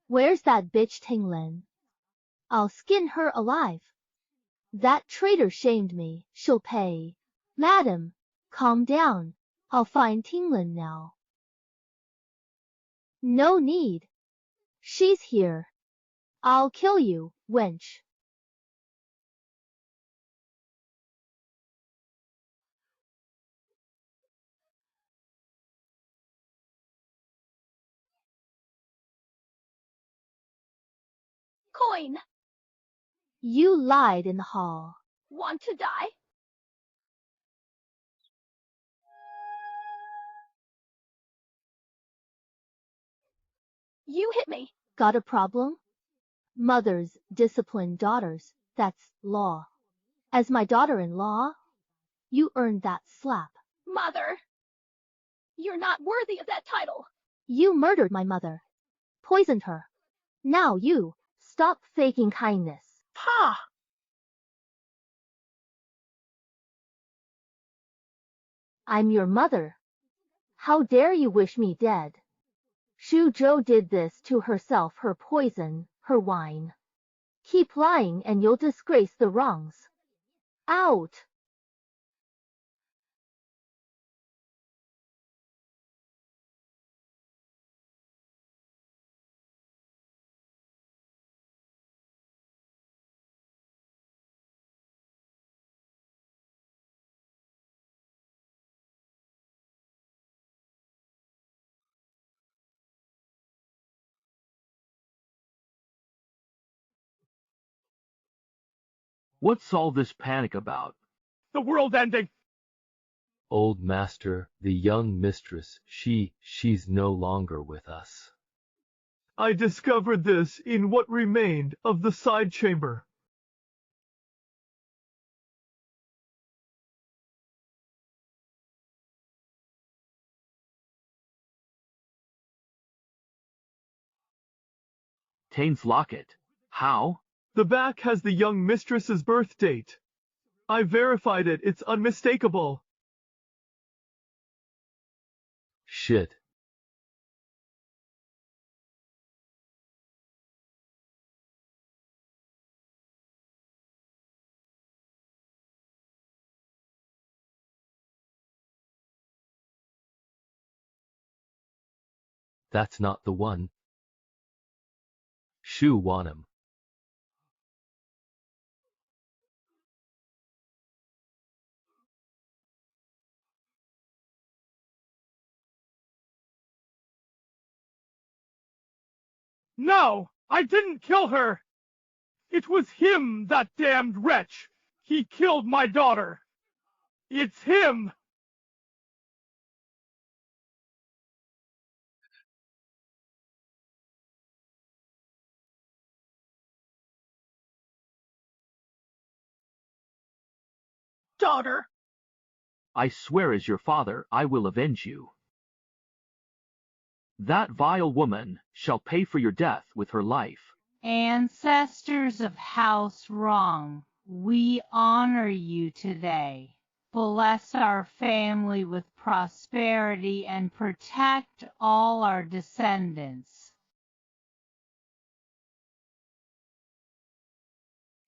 Speaker 1: Where's that bitch Tinglin? I'll skin her alive. That traitor shamed me, she'll pay. Madam, calm down. I'll find Tinglin now. No need. She's here. I'll kill you, wench.
Speaker 4: Coin.
Speaker 1: You lied in the hall.
Speaker 4: Want to die? You hit me.
Speaker 1: Got a problem? Mothers discipline daughters, that's law. As my daughter-in-law, you earned that slap.
Speaker 4: Mother. You're not worthy of that title.
Speaker 1: You murdered my mother. Poisoned her. Now you, stop faking kindness.
Speaker 4: Pa!
Speaker 1: I'm your mother. How dare you wish me dead? Shujo did this to herself, her poison, her wine. Keep lying and you'll disgrace the wrongs. Out!
Speaker 10: What's all this panic about?
Speaker 5: The world ending!
Speaker 8: Old master, the young mistress, she's no longer with us.
Speaker 5: I discovered this in what remained of the side chamber.
Speaker 10: Tane's locket. How?
Speaker 5: The back has the young mistress's birth date. I verified it, it's unmistakable.
Speaker 8: Shit. That's not the one. Shu want him.
Speaker 5: No! I didn't kill her! It was him, that damned wretch! He killed my daughter! It's him!
Speaker 4: Daughter.
Speaker 10: I swear as your father, I will avenge you. That vile woman shall pay for your death with her life.
Speaker 6: Ancestors of House Wrong, we honor you today. Bless our family with prosperity and protect all our descendants.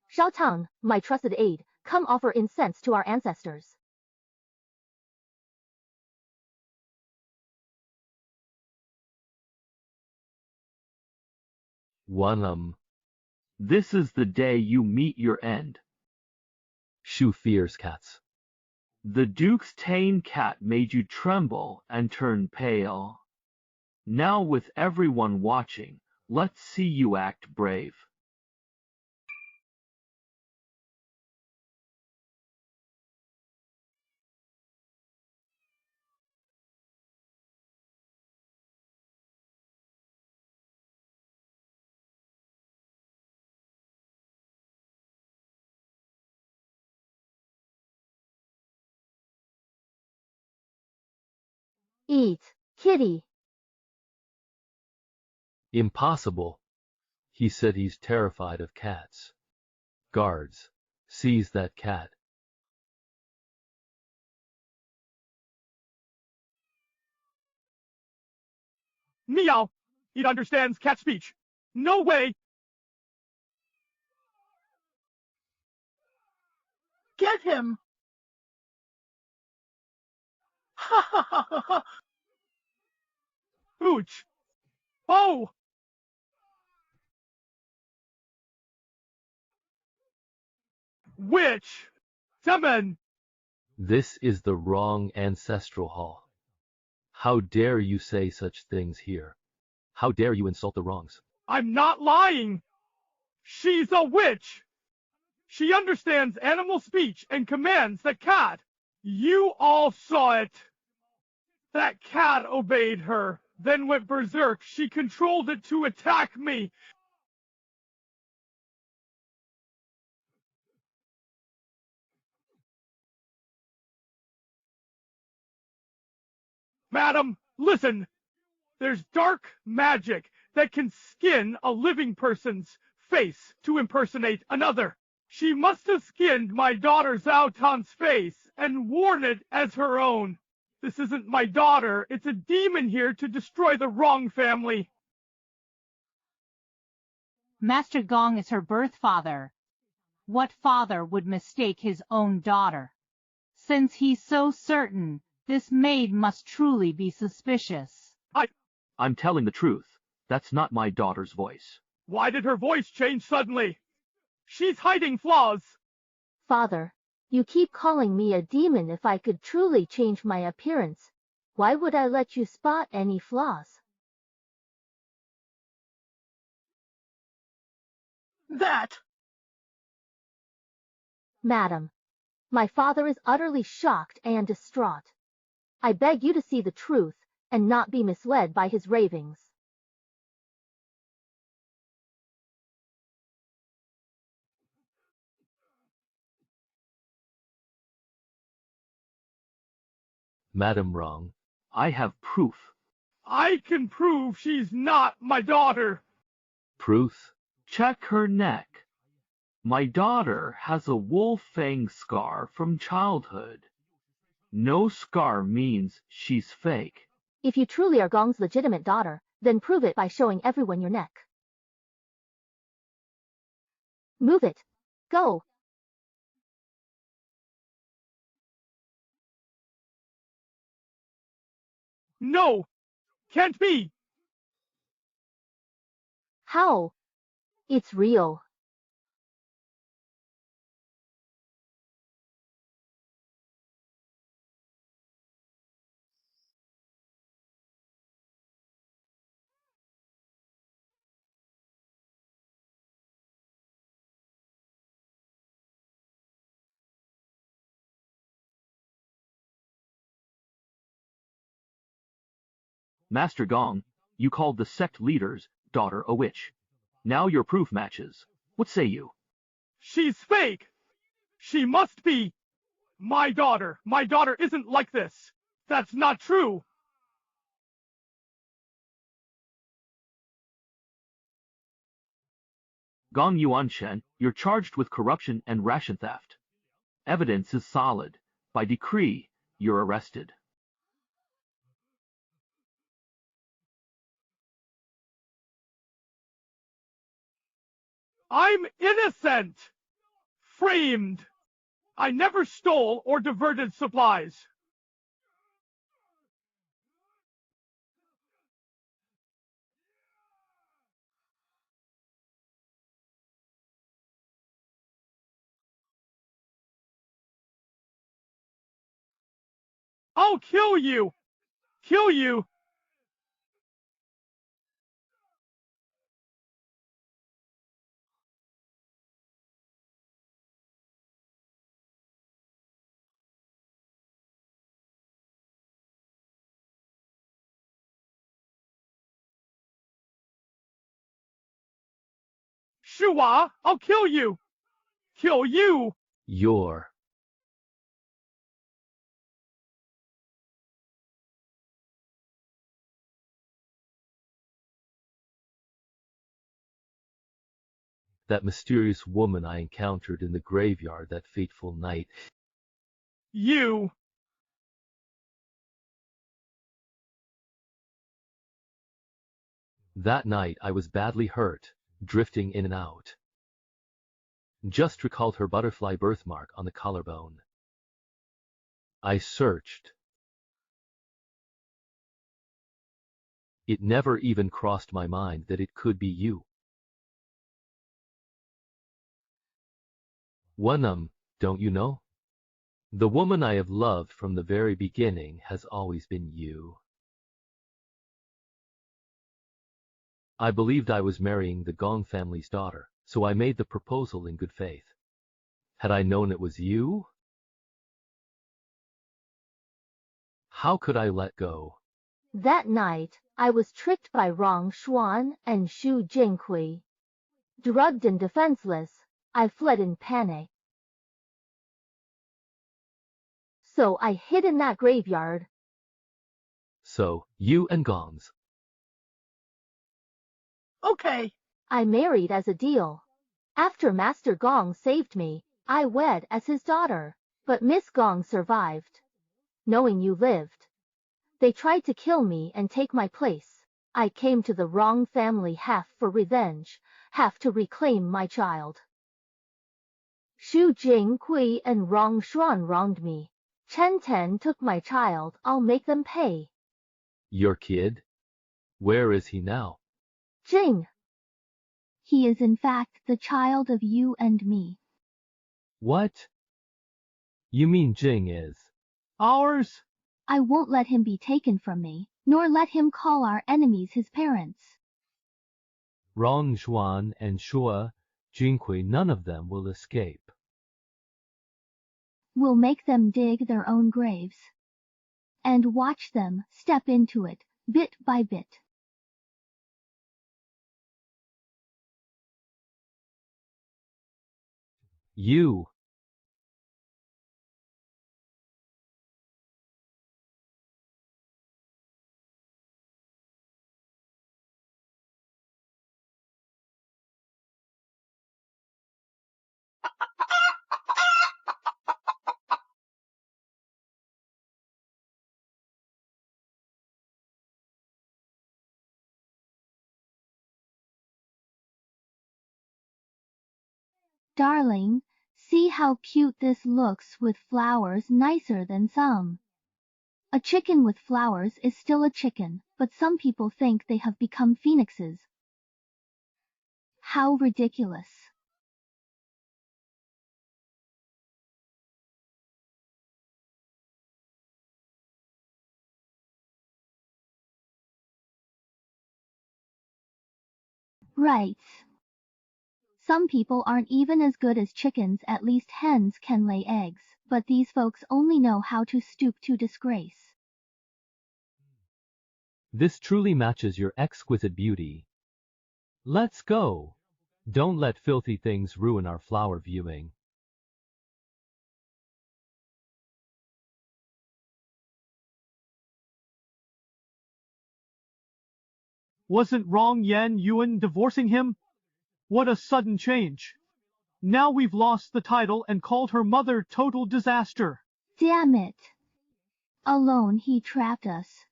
Speaker 1: Shao Tang, my trusted aide, come offer incense to our ancestors.
Speaker 8: One
Speaker 10: This is the day you meet your end.
Speaker 8: Shu fears cats.
Speaker 10: The Duke's Tane cat made you tremble and turn pale. Now with everyone watching, let's see you act brave.
Speaker 1: Eat, kitty.
Speaker 8: Impossible. He said he's terrified of cats. Guards, Seize that cat.
Speaker 5: Meow! It understands cat speech. No way! Get him! Ha ha ha ha ha! Ooch! Oh! Witch! Summon!
Speaker 8: This is the wrong ancestral hall. How dare you say such things here? How dare you insult the wrongs?
Speaker 5: I'm not lying! She's a witch! She understands animal speech and commands the cat. You all saw it. That cat obeyed her, then went berserk. She controlled it to attack me. Madam, listen. There's dark magic that can skin a living person's face to impersonate another. She must have skinned my daughter Zhao face and worn it as her own. This isn't my daughter. It's a demon here to destroy the wrong family.
Speaker 6: Master Gong is her birth father. What father would mistake his own daughter? Since he's so certain, this maid must truly be suspicious.
Speaker 10: I'm telling the truth. That's not my daughter's voice.
Speaker 5: Why did her voice change suddenly? She's hiding flaws.
Speaker 1: Father, you keep calling me a demon. If I could truly change my appearance, why would I let you spot any flaws?
Speaker 5: That!
Speaker 1: Madam, my father is utterly shocked and distraught. I beg you to see the truth and not be misled by his ravings.
Speaker 8: Madam Wrong.
Speaker 10: I have proof.
Speaker 5: I can prove she's not my daughter.
Speaker 8: Proof?
Speaker 10: Check her neck. My daughter has a wolf fang scar from childhood. No scar means she's fake.
Speaker 1: If you truly are Gong's legitimate daughter, then prove it by showing everyone your neck. Move it. Go.
Speaker 5: No! Can't be!
Speaker 1: How? It's real.
Speaker 10: Master Gong, you called the sect leader's daughter a witch. Now your proof matches. What say you?
Speaker 5: She's fake! She must be my daughter. My daughter isn't like this. That's not true.
Speaker 10: Gong Yuanshen, you're charged with corruption and ration theft. Evidence is solid. By decree, you're arrested.
Speaker 5: I'm innocent! Framed! I never stole or diverted supplies. I'll kill you! Kill you! Shua, I'll kill you! Kill you!
Speaker 8: You're. That mysterious woman I encountered in the graveyard that fateful night.
Speaker 5: You!
Speaker 8: That night I was badly hurt, drifting in and out. Just recalled her butterfly birthmark on the collarbone. I searched. It never even crossed my mind that it could be you. Don't you know? The woman I have loved from the very beginning has always been you. I believed I was marrying the Gong family's daughter, so I made the proposal in good faith. Had I known it was you? How could I let go?
Speaker 1: That night, I was tricked by Rong Xuan and Xu Jinghui. Drugged and defenseless, I fled in panic. So I hid in that graveyard.
Speaker 8: So, you and Gongs.
Speaker 5: Okay.
Speaker 1: I married as a deal. After Master Gong saved me, I wed as his daughter. But Miss Gong survived. Knowing you lived. They tried to kill me and take my place. I came to the wrong family, half for revenge, half to reclaim my child. Xu Jinghui and Rong Xuan wronged me. Chen Ten took my child, I'll make them pay.
Speaker 8: Your kid? Where is he now?
Speaker 1: Jing. He is in fact the child of you and me.
Speaker 8: What? You mean Jing is?
Speaker 5: Ours?
Speaker 1: I won't let him be taken from me, nor let him call our enemies his parents.
Speaker 8: Rong Xuan and Shua Jinghui, none of them will escape.
Speaker 1: We'll make them dig their own graves. And watch them step into it, bit by bit.
Speaker 8: You.
Speaker 1: Darling, see how cute this looks with flowers, nicer than some. A chicken with flowers is still a chicken, but some people think they have become phoenixes. How ridiculous. Right. Some people aren't even as good as chickens, at least hens can lay eggs, but these folks only know how to stoop to disgrace.
Speaker 8: This truly matches your exquisite beauty. Let's go. Don't let filthy things ruin our flower viewing.
Speaker 5: Wasn't Rong Yan Yuan divorcing him? What a sudden change. Now we've lost the title and called her mother total disaster.
Speaker 1: Damn it. Alone he trapped us.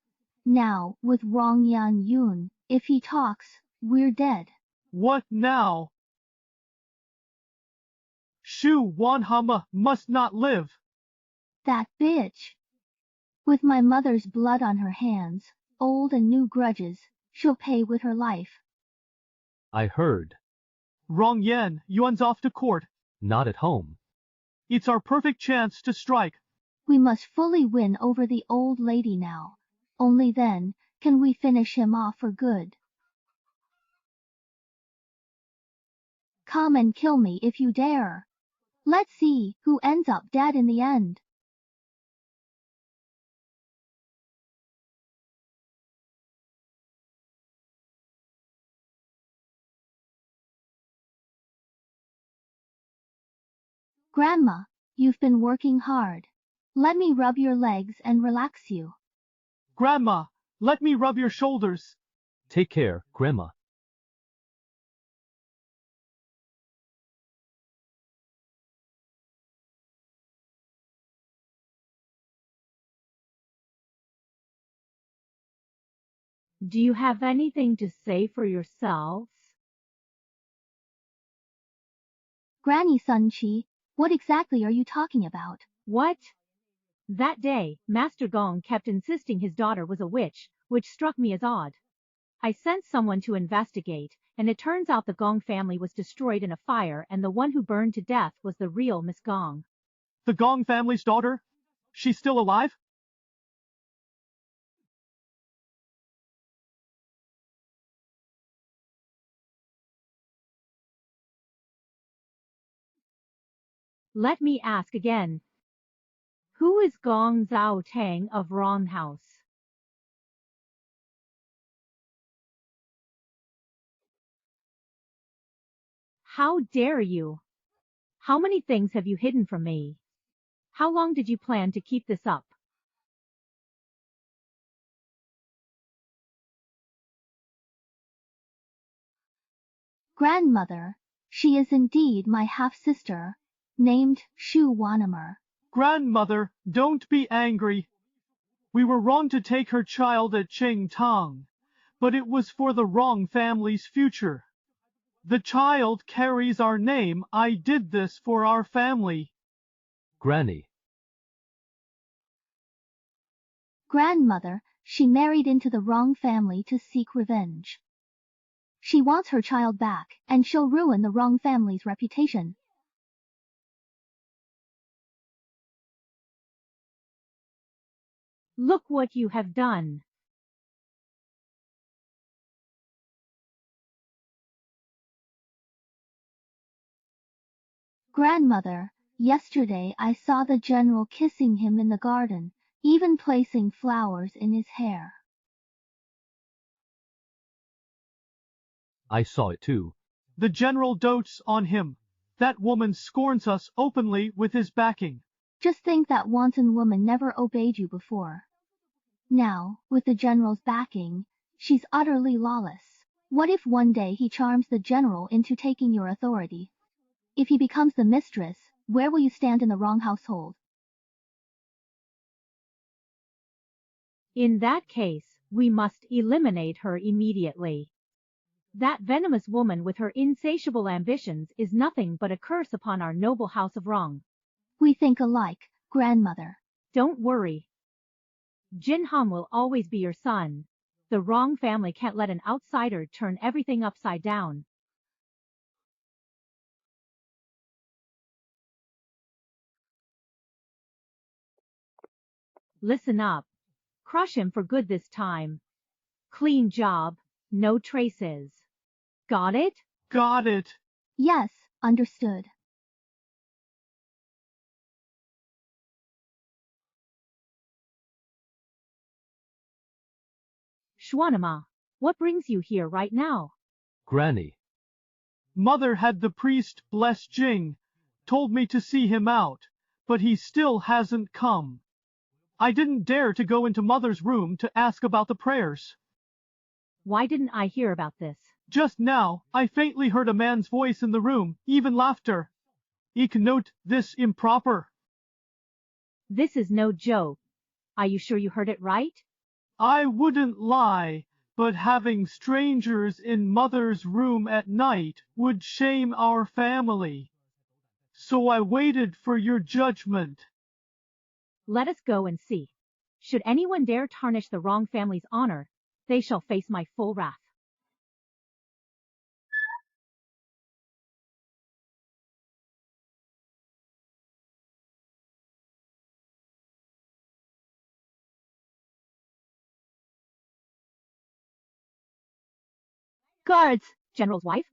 Speaker 1: Now, with Rong Yan Yun, if he talks, we're dead.
Speaker 5: What now? Shu Wanhama must not live.
Speaker 1: That bitch. With my mother's blood on her hands, old and new grudges, she'll pay with her life.
Speaker 8: I heard.
Speaker 5: Rong Yan Yuan's off to court.
Speaker 8: Not at home.
Speaker 5: It's our perfect chance to strike.
Speaker 1: We must fully win over the old lady now. Only then can we finish him off for good. Come and kill me if you dare. Let's see who ends up dead in the end. Grandma, you've been working hard. Let me rub your legs and relax you.
Speaker 5: Grandma, let me rub your shoulders.
Speaker 8: Take care, Grandma.
Speaker 6: Do you have anything to say for yourselves?
Speaker 1: Granny Sun Chi, what exactly are you talking about?
Speaker 6: What? That day, Master Gong kept insisting his daughter was a witch, which struck me as odd. I sent someone to investigate, and it turns out the Gong family was destroyed in a fire and the one who burned to death was the real Miss Gong.
Speaker 5: The Gong family's daughter? She's still alive?
Speaker 6: Let me ask again. Who is Gong Zhao Tang of Wrong House? How dare you? How many things have you hidden from me? How long did you plan to keep this up?
Speaker 1: Grandmother, she is indeed my half-sister, named Shu Wanamer.
Speaker 5: Grandmother, don't be angry. We were wrong to take her child at Cheng Tang, but it was for the wrong family's future. The child carries our name. I did this for our family.
Speaker 8: Granny.
Speaker 1: Grandmother, she married into the wrong family to seek revenge. She wants her child back, and she'll ruin the wrong family's reputation.
Speaker 6: Look what you have done.
Speaker 1: Grandmother, yesterday I saw the general kissing him in the garden, even placing flowers in his hair.
Speaker 8: I saw it too.
Speaker 5: The general dotes on him. That woman scorns us openly with his backing.
Speaker 1: Just think that wanton woman never obeyed you before. Now, with the general's backing, she's utterly lawless. What if one day he charms the general into taking your authority? If he becomes the mistress, where will you stand in the wrong household?
Speaker 6: In that case, we must eliminate her immediately. That venomous woman with her insatiable ambitions is nothing but a curse upon our noble house of Rong.
Speaker 1: We think alike, grandmother.
Speaker 6: Don't worry. Jin Hong will always be your son. The Rong family can't let an outsider turn everything upside down. Listen up. Crush him for good this time. Clean job, no traces. Got it?
Speaker 5: Got it.
Speaker 1: Yes, understood.
Speaker 6: Shwanama, what brings you here right now?
Speaker 8: Granny.
Speaker 5: Mother had the priest bless Jing, told me to see him out, but he still hasn't come. I didn't dare to go into Mother's room to ask about the prayers.
Speaker 6: Why didn't I hear about this?
Speaker 5: Just now, I faintly heard a man's voice in the room, even laughter. Ik note this improper.
Speaker 6: This is no joke. Are you sure you heard it right?
Speaker 5: I wouldn't lie, but having strangers in Mother's room at night would shame our family. So I waited for your judgment.
Speaker 6: Let us go and see. Should anyone dare tarnish the Wrong family's honor, they shall face my full wrath. Guards! General's wife?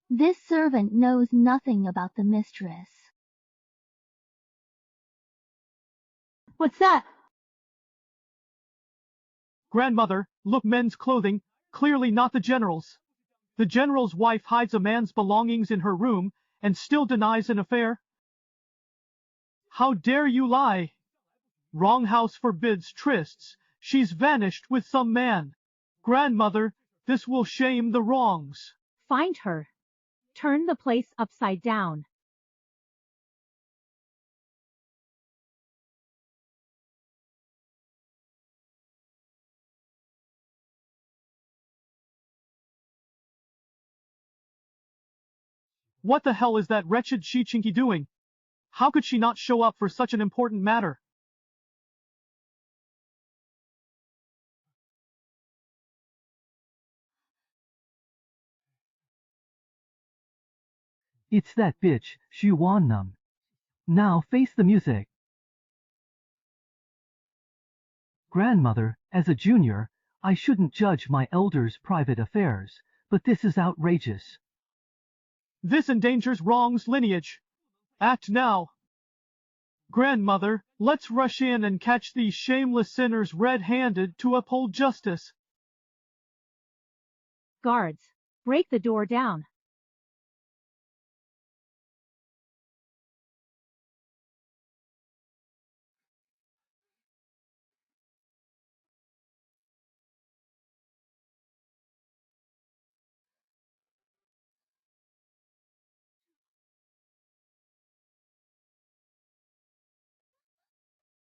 Speaker 1: This servant knows nothing about the mistress.
Speaker 6: What's that?
Speaker 5: Grandmother, look, men's clothing, clearly not the general's. The general's wife hides a man's belongings in her room and still denies an affair. How dare you lie? Wrong house forbids trysts. She's vanished with some man. Grandmother, this will shame the wrongs.
Speaker 6: Find her. Turn the place upside down.
Speaker 5: What the hell is that wretched Chinky doing? How could she not show up for such an important matter?
Speaker 2: It's that bitch, Xu Wannam. Now face the music. Grandmother, as a junior, I shouldn't judge my elders' private affairs, but this is outrageous.
Speaker 5: This endangers Wrong's lineage. Act now. Grandmother, let's rush in and catch these shameless sinners red-handed to uphold justice.
Speaker 6: Guards, break the door down.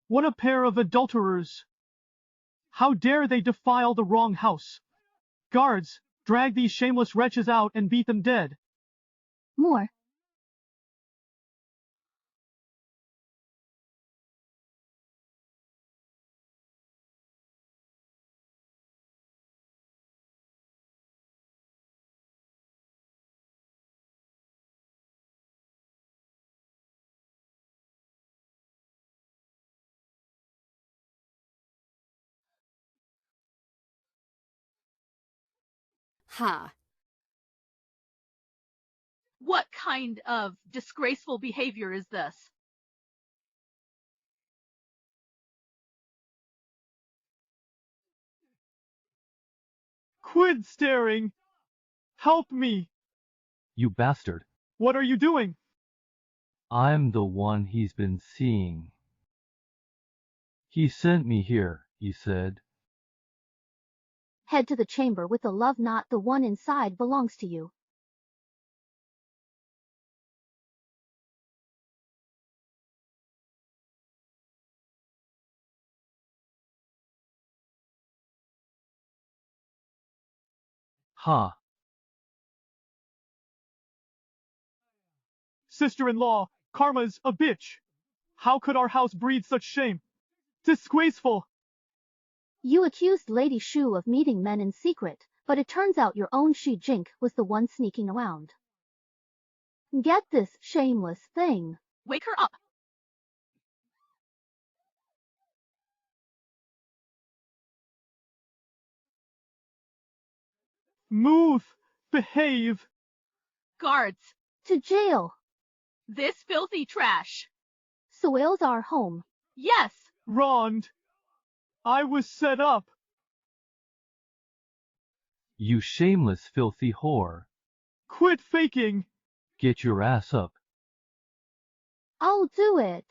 Speaker 5: What a pair of adulterers! How dare they defile the Wrong house? Guards, drag these shameless wretches out and beat them dead.
Speaker 1: More.
Speaker 7: Ha. What kind of disgraceful behavior is this?
Speaker 5: Quit staring! Help me!
Speaker 8: You bastard.
Speaker 5: What are you doing?
Speaker 8: I'm the one he's been seeing. He sent me here, he said.
Speaker 1: Head to the chamber with the love knot. The one inside belongs to you.
Speaker 8: Ha.
Speaker 5: Sister-in-law, Karma's a bitch. How could our house breed such shame? Disgraceful!
Speaker 1: You accused Lady Shu of meeting men in secret, but it turns out your own Shi Jink was the one sneaking around. Get this shameless thing.
Speaker 7: Wake her up.
Speaker 5: Move! Behave!
Speaker 7: Guards,
Speaker 1: To jail.
Speaker 7: this filthy trash.
Speaker 1: Soil's our home.
Speaker 7: Yes.
Speaker 5: Rond! I was set up!
Speaker 8: You shameless filthy whore.
Speaker 5: Quit faking!
Speaker 8: Get your ass up.
Speaker 1: I'll do it.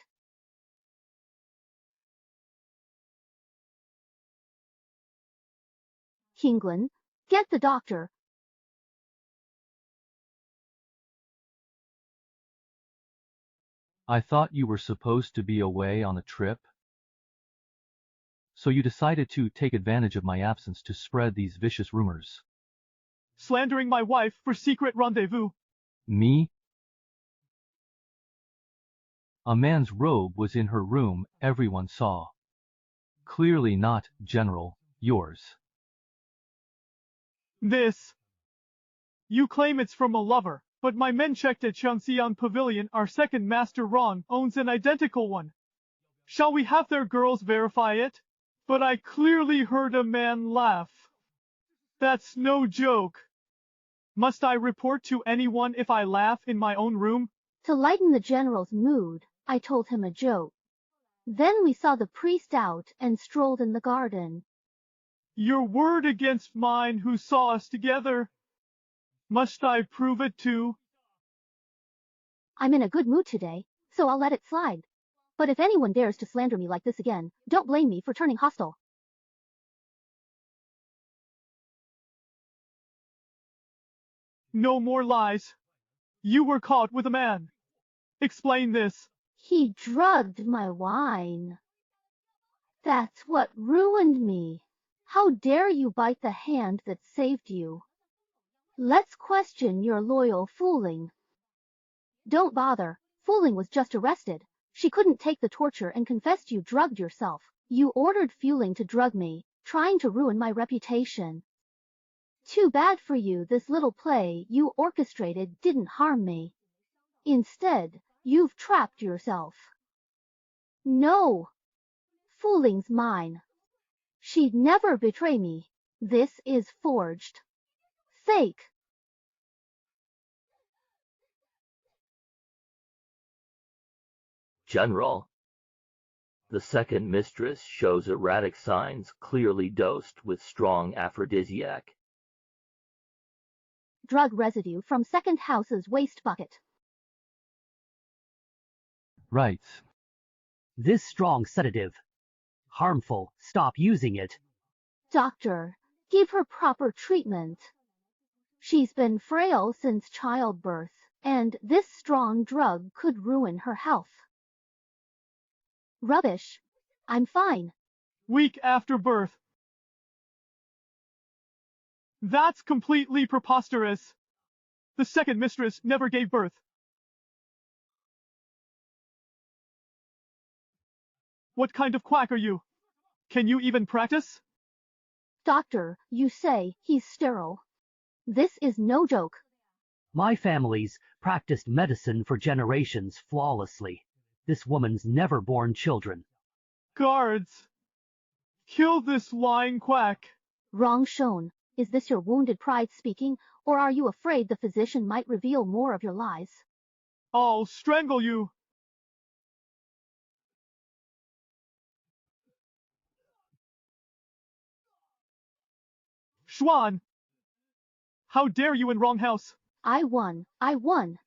Speaker 1: Kingwin, get the doctor.
Speaker 8: I thought you were supposed to be away on a trip. So you decided to take advantage of my absence to spread these vicious rumors.
Speaker 5: Slandering my wife for secret rendezvous.
Speaker 8: Me? A man's robe was in her room, everyone saw. Clearly not, General, yours.
Speaker 5: This. You claim it's from a lover, but my men checked at Changxiang Pavilion. Our second master Ron owns an identical one. Shall we have their girls verify it? But I clearly heard a man laugh. That's no joke. Must I report to anyone if I laugh in my own room?
Speaker 1: To lighten the general's mood, I told him a joke. Then we saw the priest out and strolled in the garden.
Speaker 5: Your word against mine who saw us together. Must I prove it too?
Speaker 1: I'm in a good mood today, so I'll let it slide. But if anyone dares to slander me like this again, don't blame me for turning hostile.
Speaker 5: No more lies. You were caught with a man. Explain this.
Speaker 1: He drugged my wine. That's what ruined me. How dare you bite the hand that saved you? Let's question your loyal fooling. Don't bother. Fuling was just arrested. She couldn't take the torture and confessed you drugged yourself. You ordered Fuling to drug me, trying to ruin my reputation. Too bad for you, this little play you orchestrated didn't harm me. Instead, you've trapped yourself. No! Fuling's mine. She'd never betray me. This is forged. Fake.
Speaker 9: General. The second mistress shows erratic signs, clearly dosed with strong aphrodisiac.
Speaker 1: Drug residue from second house's waste bucket.
Speaker 2: Right.
Speaker 11: This strong sedative. Harmful. Stop using it.
Speaker 1: Doctor, give her proper treatment. She's been frail since childbirth, and this strong drug could ruin her health. Rubbish. I'm fine.
Speaker 5: Week after birth. That's completely preposterous. The second mistress never gave birth. What kind of quack are you? Can you even practice?
Speaker 1: Doctor, you say he's sterile. This is no joke.
Speaker 11: My family's practiced medicine for generations flawlessly. This woman's never born children.
Speaker 5: Guards! Kill this lying quack.
Speaker 1: Wrong shown. Is this your wounded pride speaking, or are you afraid the physician might reveal more of your lies?
Speaker 5: I'll strangle you. Schwan! How dare you in wrong house?
Speaker 1: I won. I won.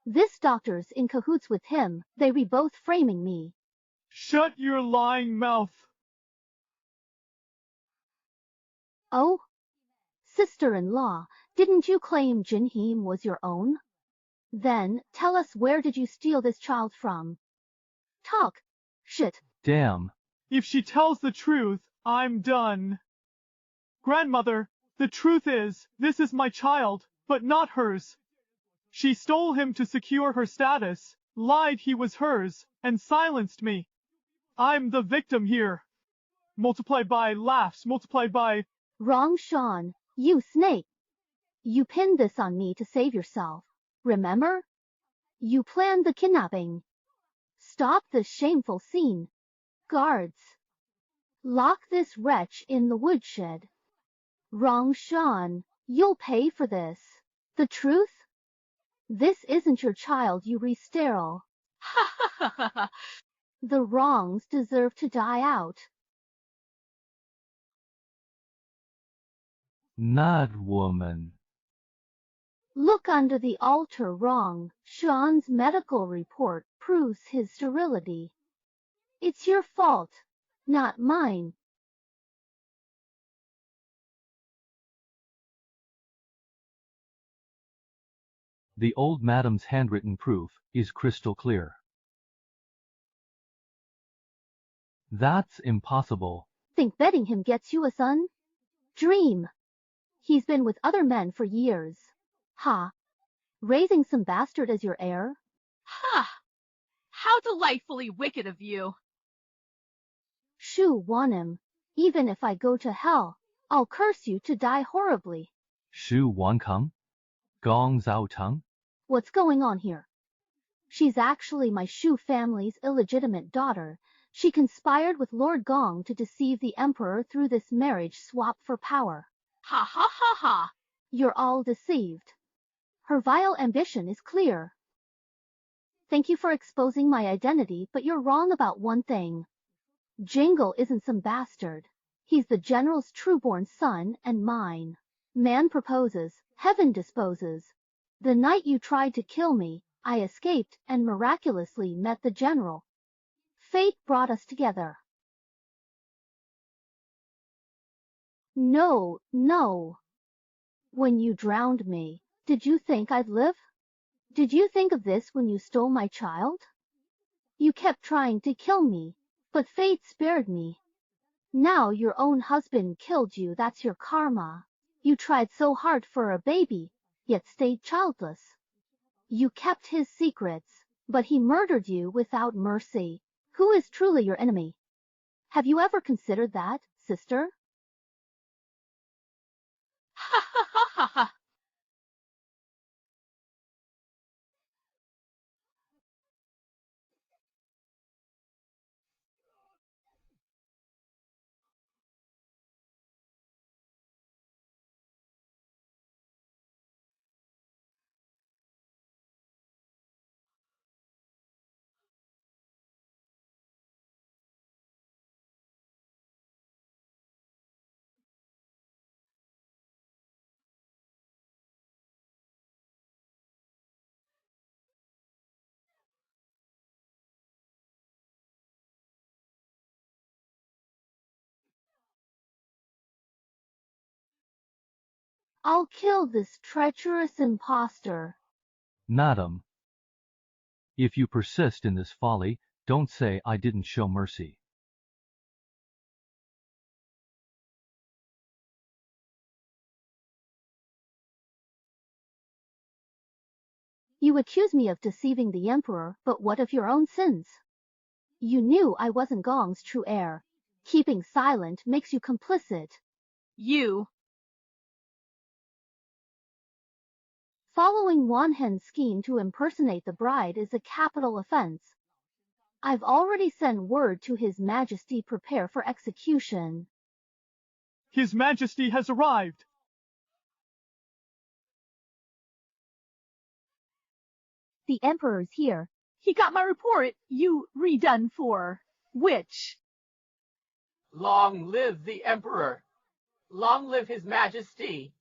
Speaker 1: This doctor's in cahoots with him. They both framing me.
Speaker 5: Shut your lying mouth.
Speaker 1: Oh? Sister-in-law, didn't you claim Jinheem was your own? Then, tell us, where did you steal this child from? Talk. Shit.
Speaker 2: Damn.
Speaker 5: If she tells the truth, I'm done. Grandmother, the truth is, this is my child, but not hers. She stole him to secure her status, lied he was hers, and silenced me. I'm the victim here. Multiplied by laughs, multiplied by...
Speaker 1: Wrong, Sean. You snake. You pinned this on me to save yourself. Remember? You planned the kidnapping. Stop this shameful scene. Guards. Lock this wretch in the woodshed. Wrong, Sean. You'll pay for this. The truth? This isn't your child, you re-sterile.
Speaker 7: Ha ha ha ha!
Speaker 1: The wrongs deserve to die out.
Speaker 2: Not woman.
Speaker 1: Look under the altar. Wrong. Sean's medical report proves his sterility. It's your fault, not mine.
Speaker 2: The old madam's handwritten proof is crystal clear. That's impossible.
Speaker 1: Think betting him gets you a son? Dream. He's been with other men for years. Ha. Raising some bastard as your heir?
Speaker 7: Ha! How delightfully wicked of you!
Speaker 1: Shu want him. Even if I go to hell, I'll curse you to die horribly.
Speaker 2: Shu Wan Kang? Gong Zhao Tang?
Speaker 1: What's going on here? She's actually my Shu family's illegitimate daughter. She conspired with Lord Gong to deceive the emperor through this marriage swap for power.
Speaker 7: Ha ha ha ha!
Speaker 1: You're all deceived. Her vile ambition is clear. Thank you for exposing my identity, but you're wrong about one thing. Jingle isn't some bastard. He's the general's trueborn son and mine. Man proposes, heaven disposes. The night you tried to kill me, I escaped and miraculously met the general. Fate brought us together. No, no. When you drowned me, did you think I'd live? Did you think of this when you stole my child? You kept trying to kill me, but fate spared me. Now your own husband killed you, that's your karma. You tried so hard for a baby, yet stayed childless. You kept his secrets, but he murdered you without mercy. Who is truly your enemy? Have you ever considered that, sister?
Speaker 7: Ha ha ha ha ha!
Speaker 1: I'll kill this treacherous impostor.
Speaker 2: Madam, if you persist in this folly, don't say I didn't show mercy.
Speaker 1: You accuse me of deceiving the emperor, but what of your own sins? You knew I wasn't Gong's true heir. Keeping silent makes you complicit.
Speaker 7: You.
Speaker 1: Following Wanhen's scheme to impersonate the bride is a capital offense. I've already sent word to His Majesty prepare for execution.
Speaker 5: His Majesty has arrived.
Speaker 1: The emperor's here.
Speaker 7: He got my report. You redone for which?
Speaker 12: Long live the Emperor! Long live His Majesty!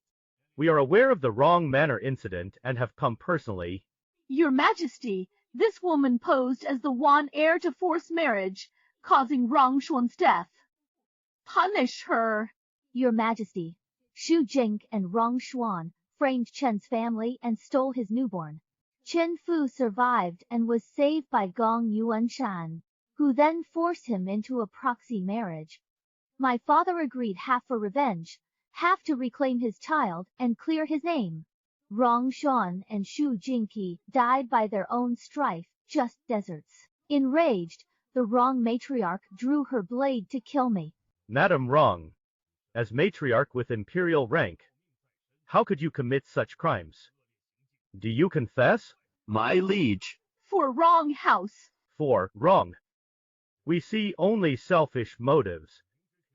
Speaker 5: We are aware of the wrong manner incident and have come personally.
Speaker 7: Your Majesty, this woman posed as the Wan heir to forced marriage, causing Rong Shuan's death. Punish her.
Speaker 1: Your Majesty, Xu Jing and Rong Shuan framed Chen's family and stole his newborn. Chen Fu survived and was saved by Gong Yuanshan, who then forced him into a proxy marriage. My father agreed half for revenge, half to reclaim his child and clear his name. Rong Shuan and Xu Jingqi died by their own strife, just deserts. Enraged, the Rong matriarch drew her blade to kill me.
Speaker 5: Madam Rong, as matriarch with imperial rank, how could you commit such crimes? Do you confess?
Speaker 13: My liege.
Speaker 7: For Rong house.
Speaker 5: For wrong. We see only selfish motives.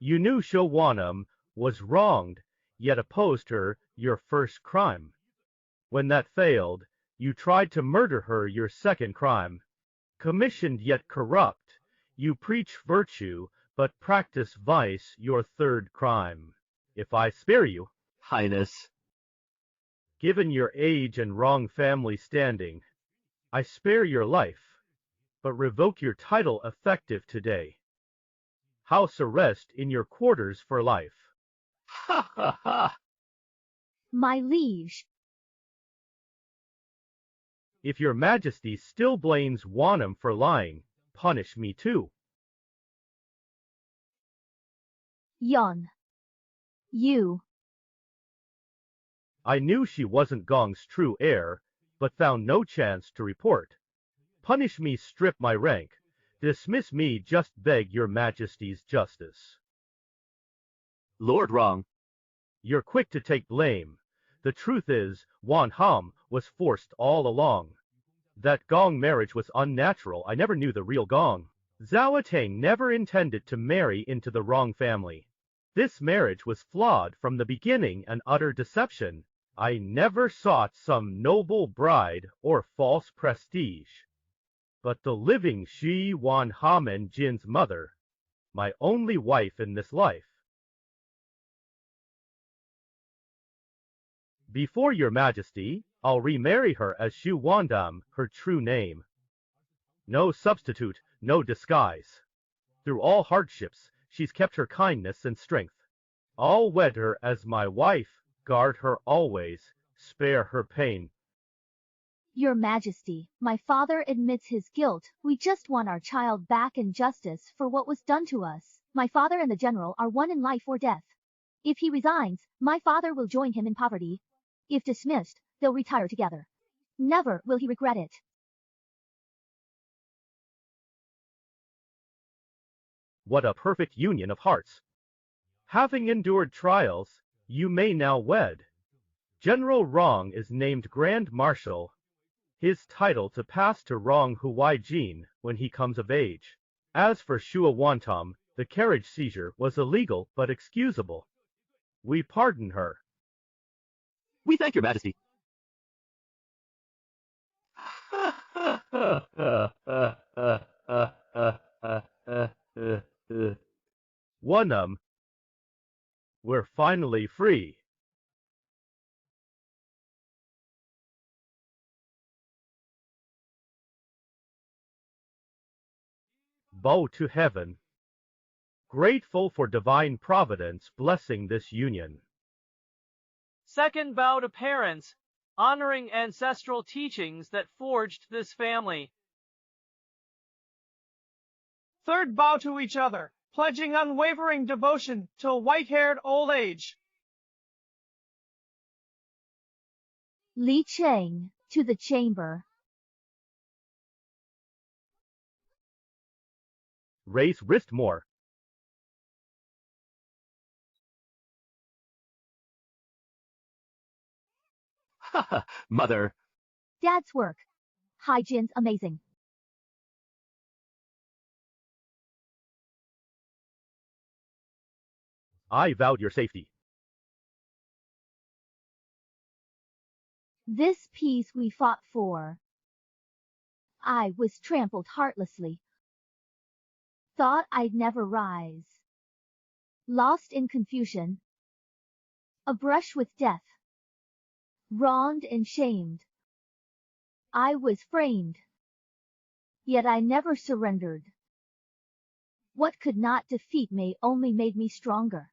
Speaker 5: You knew Shou Wanham was wronged, yet opposed her, your first crime. When that failed, you tried to murder her, your second crime. Commissioned yet corrupt, you preach virtue, but practice vice, your third crime. If I spare you,
Speaker 13: Highness,
Speaker 5: given your age and wrong family standing, I spare your life, but revoke your title effective today. House arrest in your quarters for life.
Speaker 13: ha ha ha!
Speaker 1: My liege.
Speaker 5: If your Majesty still blames Wanham for lying, punish me too.
Speaker 1: Yon. You.
Speaker 5: I knew she wasn't Gong's true heir, but found no chance to report. Punish me, strip my rank. Dismiss me, just beg your Majesty's justice.
Speaker 13: Lord Rong.
Speaker 5: You're quick to take blame. The truth is, Wanham was forced all along. That Gong marriage was unnatural. I never knew the real Gong. Zhao Tang never intended to marry into the wrong family. This marriage was flawed from the beginning, an utter deception. I never sought some noble bride or false prestige, but the living Shi Wanham and Jin's mother, my only wife in this life. Before your Majesty, I'll remarry her as Xu Wandam, her true name. No substitute, no disguise. Through all hardships, she's kept her kindness and strength. I'll wed her as my wife, guard her always, spare her pain.
Speaker 1: Your Majesty, my father admits his guilt. We just want our child back and justice for what was done to us. My father and the general are one in life or death. If he resigns, my father will join him in poverty. If dismissed, they'll retire together. Never will he regret it.
Speaker 5: What a perfect union of hearts! Having endured trials, you may now wed. General Rong is named Grand Marshal, his title to pass to Rong Huai-jin when he comes of age. As for Shua Wantom, the carriage seizure was illegal but excusable. We pardon her.
Speaker 13: We thank your majesty.
Speaker 5: One we're finally free. Bow to heaven. Grateful for divine providence blessing this union.
Speaker 14: Second bow to parents, honoring ancestral teachings that forged this family.
Speaker 15: Third bow to each other, pledging unwavering devotion till white-haired old age.
Speaker 1: Li Cheng, to the chamber.
Speaker 5: Raise wrist more.
Speaker 13: Mother.
Speaker 1: Dad's work. Hygien's amazing.
Speaker 5: I vowed your safety.
Speaker 1: This peace we fought for. I was trampled heartlessly. Thought I'd never rise. Lost in confusion. A brush with death. Wronged and shamed. I was framed. Yet I never surrendered. What could not defeat me only made me stronger.